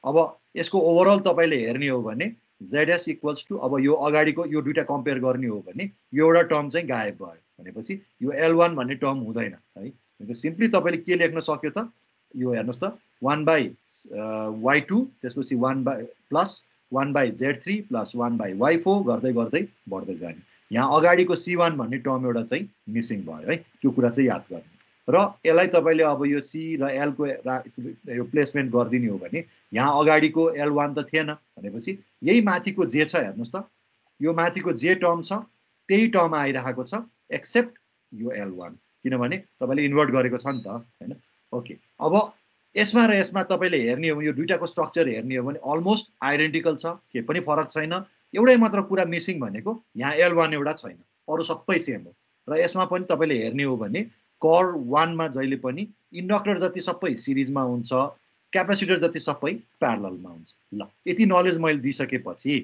अब यसको ओभरअल तपाईँले हेर्ने हो भने जेडएस इक्वल्स टु, अब यो अगाडिको यो दुइटा कम्पेयर गर्ने हो भने यो एउटा टर्म चाहिँ गायब भयो भनेपछि यो L1 भन्ने टर्म हुँदैन है। सिम्पली तपाईँले के लेख्न सक्यो त, यो हेर्नुहोस् त 1/y2 त्यसपछि 1 प्लस 1/z3 प्लस 1/y4 गर्दै गर्दै बढ्दै जाने। यहाँ अगाडिको C1 भन्ने टर्म एउटा चाहिँ मिसिङ भयो है, त्यो कुरा चाहिँ याद गर्ने। र यसलाई तपाईँले अब यो सी र एलको यो प्लेसमेन्ट गरिदिने हो भने यहाँ अगाडिको L1 त थिएन भनेपछि यही माथिको जे छ हेर्नुहोस् त, यो माथिको जे टर्म छ त्यही टर्म आइरहेको छ एक्सेप्ट यो L1, किनभने तपाईँले इन्भर्ट गरेको छ नि त होइन। ओके, अब यसमा र यसमा तपाईँले हेर्ने हो भने यो दुइटाको स्ट्रक्चर हेर्ने हो भने अलमोस्ट आइडेन्टिकल छ, केही पनि फरक छैन। एउटै मात्र कुरा मिसिङ भनेको यहाँ L1 एउटा छैन, अरू सबै सेम हो। र यसमा पनि तपाईँले हेर्ने हो भने कर 1मा जहिले पनि इन्डक्टर जति सबै सिरिजमा हुन्छ, क्यापेसिटर जति सबै प्यारललमा हुन्छ। ल यति नलेज मैले दिइसकेपछि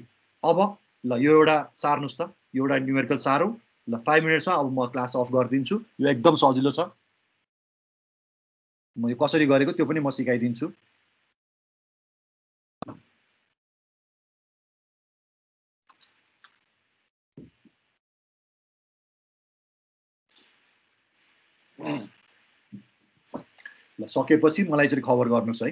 अब ल यो एउटा सार्नुहोस् त, यो एउटा न्युमेरिकल सारौँ। ल 5 मिनट्समा अब म क्लास अफ गरिदिन्छु, यो एकदम सजिलो छ, म यो कसरी गरेको त्यो पनि म सिकाइदिन्छु। ल सकेपछि मलाई चाहिँ खबर गर्नुहोस् है।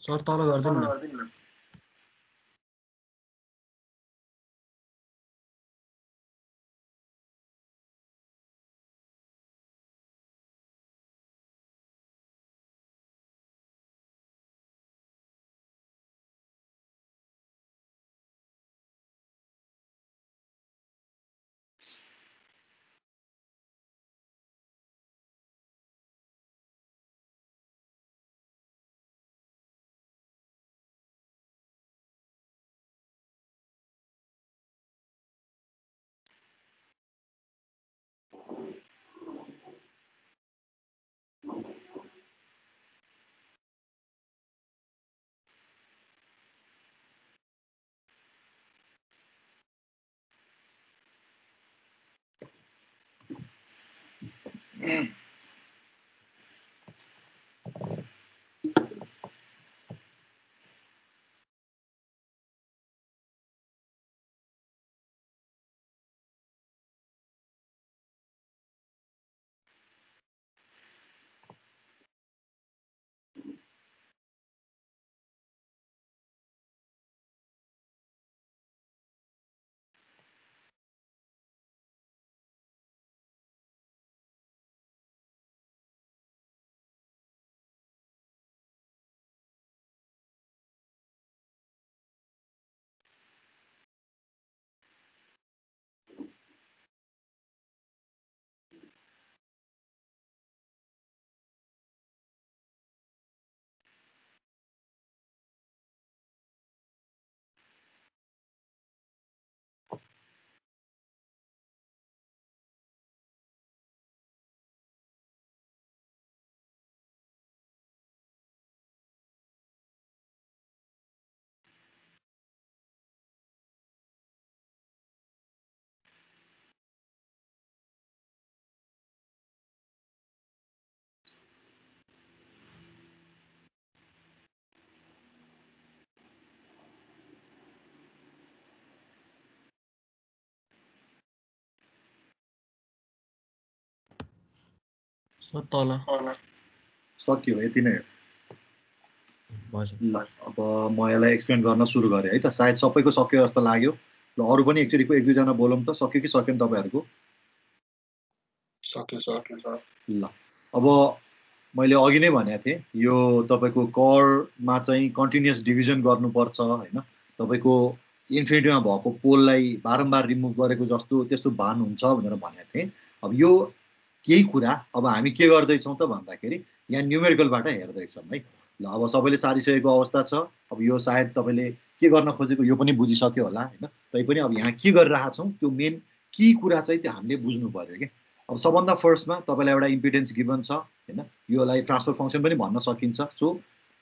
सर तल गर्दैन न सर तल सक्यो यति नै हो भएछ ल अब म यसलाई एक्सप्लेन गर्न सुरु गरेँ है त सायद सबैको सक्यो जस्तो लाग्यो ल अरू पनि एकचोटिको एक दुईजना बोलौँ त सक्यो कि सकेन तपाईँहरूको सक्यो ल अब मैले अघि नै भनेको थिएँ यो तपाईँको करमा चाहिँ कन्टिन्युअस डिभिजन गर्नुपर्छ होइन तपाईँको इन्फिनिटीमा भएको पोललाई बारम्बार रिमुभ गरेको जस्तो त्यस्तो भान हुन्छ भनेर भनेको थिएँ अब यो केही कुरा अब हामी के गर्दैछौँ त भन्दाखेरि यहाँ न्युमेरिकलबाट हेर्दैछौँ है ल अब सबैले सारिसकेको अवस्था छ अब यो सायद तपाईँले के गर्न खोजेको यो पनि बुझिसक्यो होला होइन तैपनि अब यहाँ के गरिरहेको छौँ त्यो मेन की कुरा चाहिँ त्यो हामीले बुझ्नु पर्यो कि अब सबभन्दा फर्स्टमा तपाईँलाई एउटा इम्पिडेन्स गिभन छ होइन योलाई ट्रान्सफर फङ्सन पनि भन्न सकिन्छ so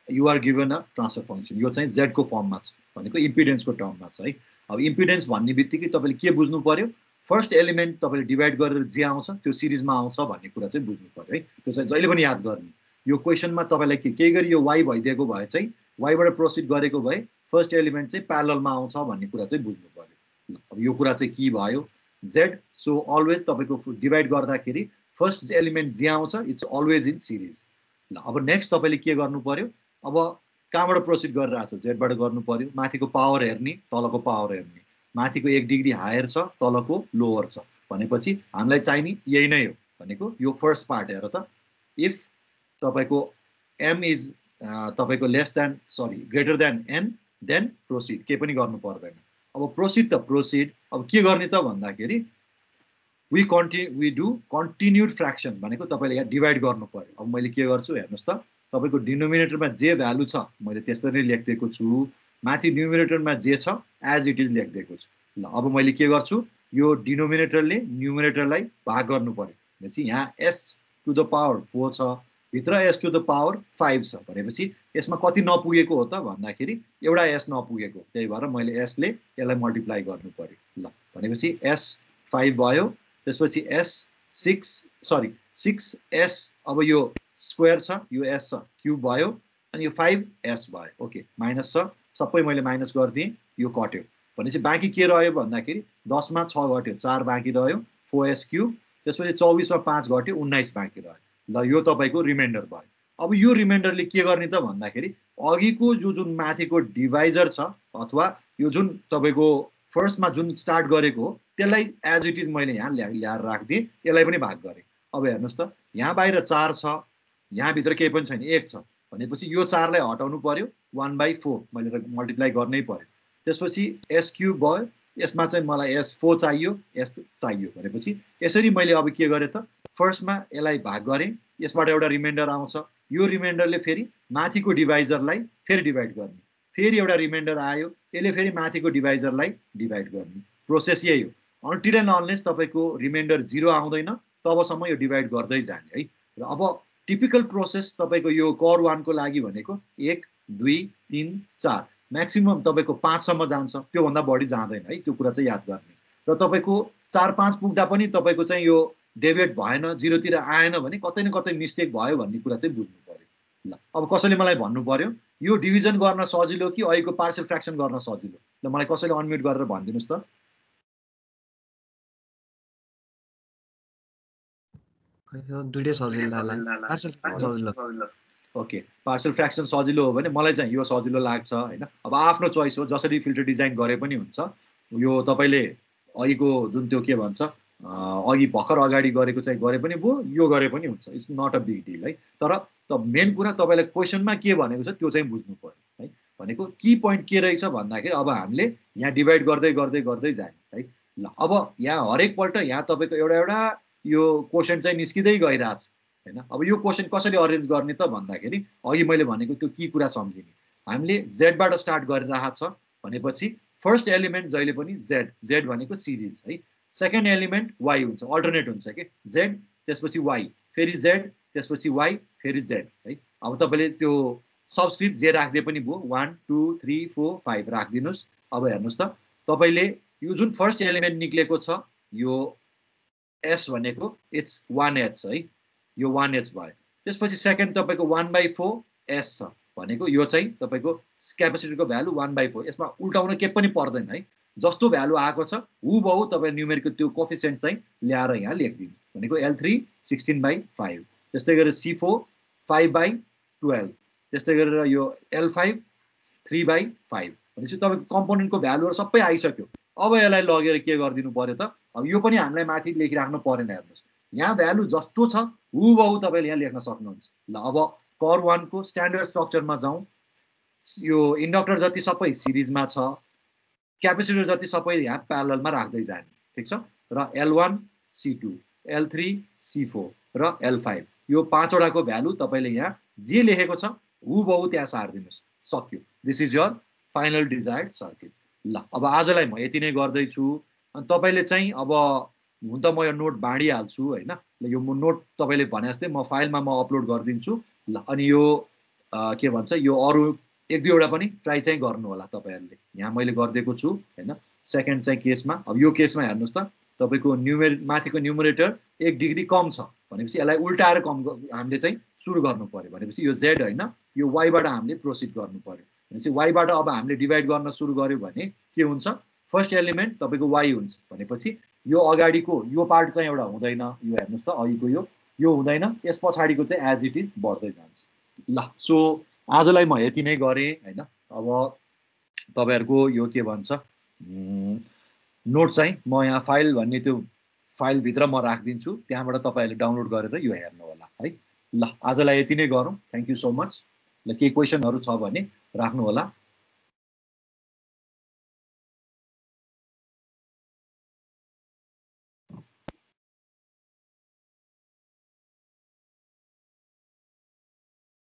you're given a transfer function यो चाहिँ जेडको फर्ममा छ भनेको इम्पिडेन्सको टर्ममा छ है अब इम्पिडेन्स भन्ने बित्तिकै तपाईँले के बुझ्नु पर्यो फर्स्ट एलिमेन्ट तपाईँले डिभाइड गरेर जे आउँछ त्यो सिरिजमा आउँछ भन्ने कुरा चाहिँ बुझ्नु पर्यो है त्यो चाहिँ जहिले पनि याद गर्ने यो क्वेसनमा तपाईँलाई केही गरी यो वाइ भइदिएको भए चाहिँ वाइबाट प्रोसिड गरेको भए फर्स्ट एलिमेन्ट चाहिँ प्यारललमा आउँछ भन्ने कुरा चाहिँ बुझ्नु पर्यो अब यो कुरा चाहिँ के भयो जेड सो अलवेज तपाईँको डिभाइड गर्दाखेरि फर्स्ट एलिमेन्ट जे आउँछ इट्स अलवेज इन सिरिज ल अब नेक्स्ट तपाईँले के गर्नु पर्यो अब कहाँबाट प्रोसिड गरिरहेको छ जेडबाट गर्नु पर्यो माथिको पावर हेर्ने तलको पावर हेर्ने माथिको 1 डिग्री हायर छ तलको लोवर छ भनेपछि हामीलाई चाहिने यही नै हो भनेको यो फर्स्ट पार्ट हेर त इफ तपाईँको एम इज तपाईँको less than greater than N then proceed केही पनि गर्नु पर्दैन अब प्रोसिड त प्रोसिड अब के गर्ने त भन्दाखेरि वी डु कन्टिन्युड फ्र्याक्सन भनेको तपाईँले यहाँ डिभाइड गर्नु पर्यो अब मैले के गर्छु हेर्नुहोस् त तपाईँको डिनोमिनेटरमा जे भ्यालु छ मैले त्यसरी नै लेखिदिएको छु माथि न्युमिनेटरमा जे छ एज इट इज लेखिदिएको छु ल अब मैले के गर्छु यो डिनोमिनेटरले न्युमिनेटरलाई भाग गर्नु पर्यो भनेपछि यहाँ एस टु द पावर 4 छ भित्र एस टु द पावर 5 छ भनेपछि यसमा कति नपुगेको हो त भन्दाखेरि एउटा एस नपुगेको त्यही भएर मैले एसले यसलाई मल्टिप्लाई गर्नु पर्यो ल भनेपछि एस 5 भयो त्यसपछि एस 6s अब यो स्क्वायर छ यो एस छ क्युब भयो अनि यो 5s भयो ओके माइनस छ सबै मैले माइनस गरिदिएँ यो कट्यो भनेपछि बाँकी के रह्यो भन्दाखेरि 10 मा 6 घट्यो 4 बाँकी रह्यो 4s क्युब त्यसपछि 24 मा 5 घट्यो 19 बाँकी रह्यो ल यो तपाईँको रिमाइन्डर भयो अब यो रिमाइन्डरले के गर्ने त भन्दाखेरि अघिको जुन माथिको डिभाइजर छ अथवा यो जुन तपाईँको फर्स्टमा जुन स्टार्ट गरेको हो त्यसलाई एज इट इज मैले यहाँ ल्याएर राखिदिएँ, यसलाई पनि भाग गरेँ। अब हेर्नुहोस् त यहाँ बाहिर 4 छ, यहाँभित्र केही पनि छैन 1 छ भनेपछि यो 4लाई हटाउनु पर्यो, 1/4 मैले मल्टिप्लाई गर्नै पर्यो। त्यसपछि s क्युब भयो, यसमा चाहिँ मलाई s4 चाहियो, s चाहियो भनेपछि यसरी मैले अब के गरेँ त फर्स्टमा यसलाई भाग गरेँ, यसबाट एउटा रिमाइन्डर आउँछ, यो रिमाइन्डरले फेरि माथिको डिभाइजरलाई फेरि डिभाइड गर्ने, फेरि एउटा रिमाइन्डर आयो, यसले फेरि माथिको डिभाइजरलाई डिभाइड गर्ने। प्रोसेस यही हो। अनटिल एन्ड अनलेस तपाईँको रिमाइन्डर 0 आउँदैन तबसम्म यो डिभाइड गर्दै जाने है। र अब टिपिकल प्रोसेस तपाईँको यो कोर 1 को लागि भनेको 1 2 3 4 म्याक्सिमम तपाईँको 5 सम्म जान्छ, त्योभन्दा बढी जाँदैन है, त्यो कुरा चाहिँ याद गर्ने। र तपाईँको 4 5 पुग्दा पनि तपाईँको चाहिँ यो डेभिएट भएन, 0 तिर आएन भने कतै न कतै मिस्टेक भयो भन्ने कुरा चाहिँ बुझ्नु पर्यो। ल अब कसैले मलाई भन्नु पर्यो यो डिभिजन गर्न सजिलो कि अहिलेको पार्शियल फ्र्याक्सन गर्न सजिलो? ल मलाई कसैले अनम्युट गरेर भनिदिनुस् त। दुईटै सजिलो लाग्ला, पार्शियल फ्र्याक्सन सजिलो। ओके, पार्शियल फ्र्याक्सन सजिलो हो भने मलाई चाहिँ यो सजिलो लाग्छ हैन। अब आफ्नो चोइस हो, जसरी फिल्टर डिजाइन गरे पनि हुन्छ। यो तपाईले अघिको जुन त्यो के भन्छ अघि भर्खर अगाडि गरेको चाहिँ गरे पनि भयो, यो गरे पनि हुन्छ, it's not a big deal है। तर मेन कुरा तपाईलाई क्वेसनमा के भनेको छ त्यो चाहिँ बुझ्नु पर्यो है। भनेको की पोइन्ट के रहेछ भन्दाखेरि अब हामीले यहाँ डिभाइड गर्दै गर्दै गर्दै जाने है। ल अब यहाँ हरेक पल्ट यहाँ तपाईको एउटा एउटा यो क्वेसन चाहिँ निस्किँदै गइरहेछ हैन। अब यो क्वेसन कसरी अरेन्ज गर्ने त भन्दाखेरि अघि मैले भनेको त्यो की कुरा सम्झिने। हामीले z बाट स्टार्ट गरिरहेछ भनेपछि फर्स्ट एलिमेन्ट जहिले पनि z भनेको सिरिज है। सेकेन्ड एलिमेन्ट y हुन्छ, अल्टरनेट हुन्छ के, z त्यसपछि y फेरि z त्यसपछि y फेरि z है। अब तपाईले त्यो सबस्क्रिप्ट जे राख्दै पनि भयो, 1 2 3 4 5 राख्दिनुस्। अब हेर्नुस् त तपाईले यो जुन फर्स्ट एलिमेन्ट निक्लेको छ यो s भनेको इट्स 1h है, यो 1h भयो। त्यसपछि सेकेन्ड तपाईको 1/4 s छ भनेको यो चाहिँ तपाईको क्यापेसिटरको भ्यालु 1/4, यसमा उल्टाउन के पनि पर्दैन है। जस्तो भ्यालु आएको छ हुबहु तपाई न्युमेरिकल त्यो कोएफिसिएन्ट चाहिँ ल्याएर यहाँ लेख्दिनु भनेको L3 16/5, त्यस्तै गरेर C4 5/12, त्यस्तै गरेर यो L5 3/5 भनेपछि तपाईको कम्पोनेन्टको भ्यालुहरु सबै आइसक्यो। अब यसलाई लगेर के गर्दिनु पर्यो त, अब यो पनि हामीलाई माथि लेखिराख्नु परेन। हेर्नुस् यहाँ भ्यालु जस्तो छ हुबहु तपाईले यहाँ लेख्न सक्नुहुन्छ। ल अब कोर 1 को स्ट्यान्डर्ड स्ट्रक्चरमा जाउँ। यो इन्डक्टर जति सबै सिरिजमा छ, क्यापेसिटर जति सबै यहाँ प्यारललमा राख्दै जाने, ठीक छ। र L1 C2 L3 C4 र L5 यो 5 वटाको भ्यालु तपाईले यहाँ जे लेखेको छ हुबहु त्यहाँ सार्दिनुस्, सक्यो। This is your final desired circuit. ल अब आजलाई म यति नै गर्दै छु। अनि तपाईले चाहिँ अब हुन त म यो नोट बाँडिहाल्छु हैन। ल यो नोट तपाईले भने जस्तै म फाइलमा म अपलोड गरिदिन्छु। ल अनि यो के भन्छ यो अरु 1 2 वटा पनि ट्राई चाहिँ गर्नु होला तपाईहरुले। यहाँ मैले गर्दिएको छु हैन। सेकेन्ड चाहिँ केसमा, अब यो केसमा हेर्नुस् त तपाईको माथिको न्युमरेटर 1 डिग्री कम छ भनेपछि यसलाई उल्टाएर कम हामीले चाहिँ सुरु गर्नु पर्यो। भनेपछि यो z हैन, यो y बाट हामीले प्रोसिड गर्नु पर्यो। भनेपछि y बाट अब हामीले डिभाइड गर्न सुरु गर्यो भने के हुन्छ, फर्स्ट एलिमेन्ट तपाईको y हुन्छ भनेपछि यो अगाडिको यो पार्ट चाहिँ एउटा हुँदैन। यो हेर्नुस् त अघिको यो हुँदैन, यस पछाडिको चाहिँ एज इट इज बढ्दै जान्छ। ल सो आजलाई म यति नै गरे हैन। अब तपाईहरुको यो के भन्छ नोट चाहिँ म यहाँ फाइल भन्ने त्यो फाइल भित्र म राख्दिन्छु, त्यहाँबाट तपाईहरुले डाउनलोड गरेर यो हेर्नु होला है। ल आजलाई यति नै गरौँ। Thank you so much. ल के क्वेशनहरु छ भने राख्नु होला।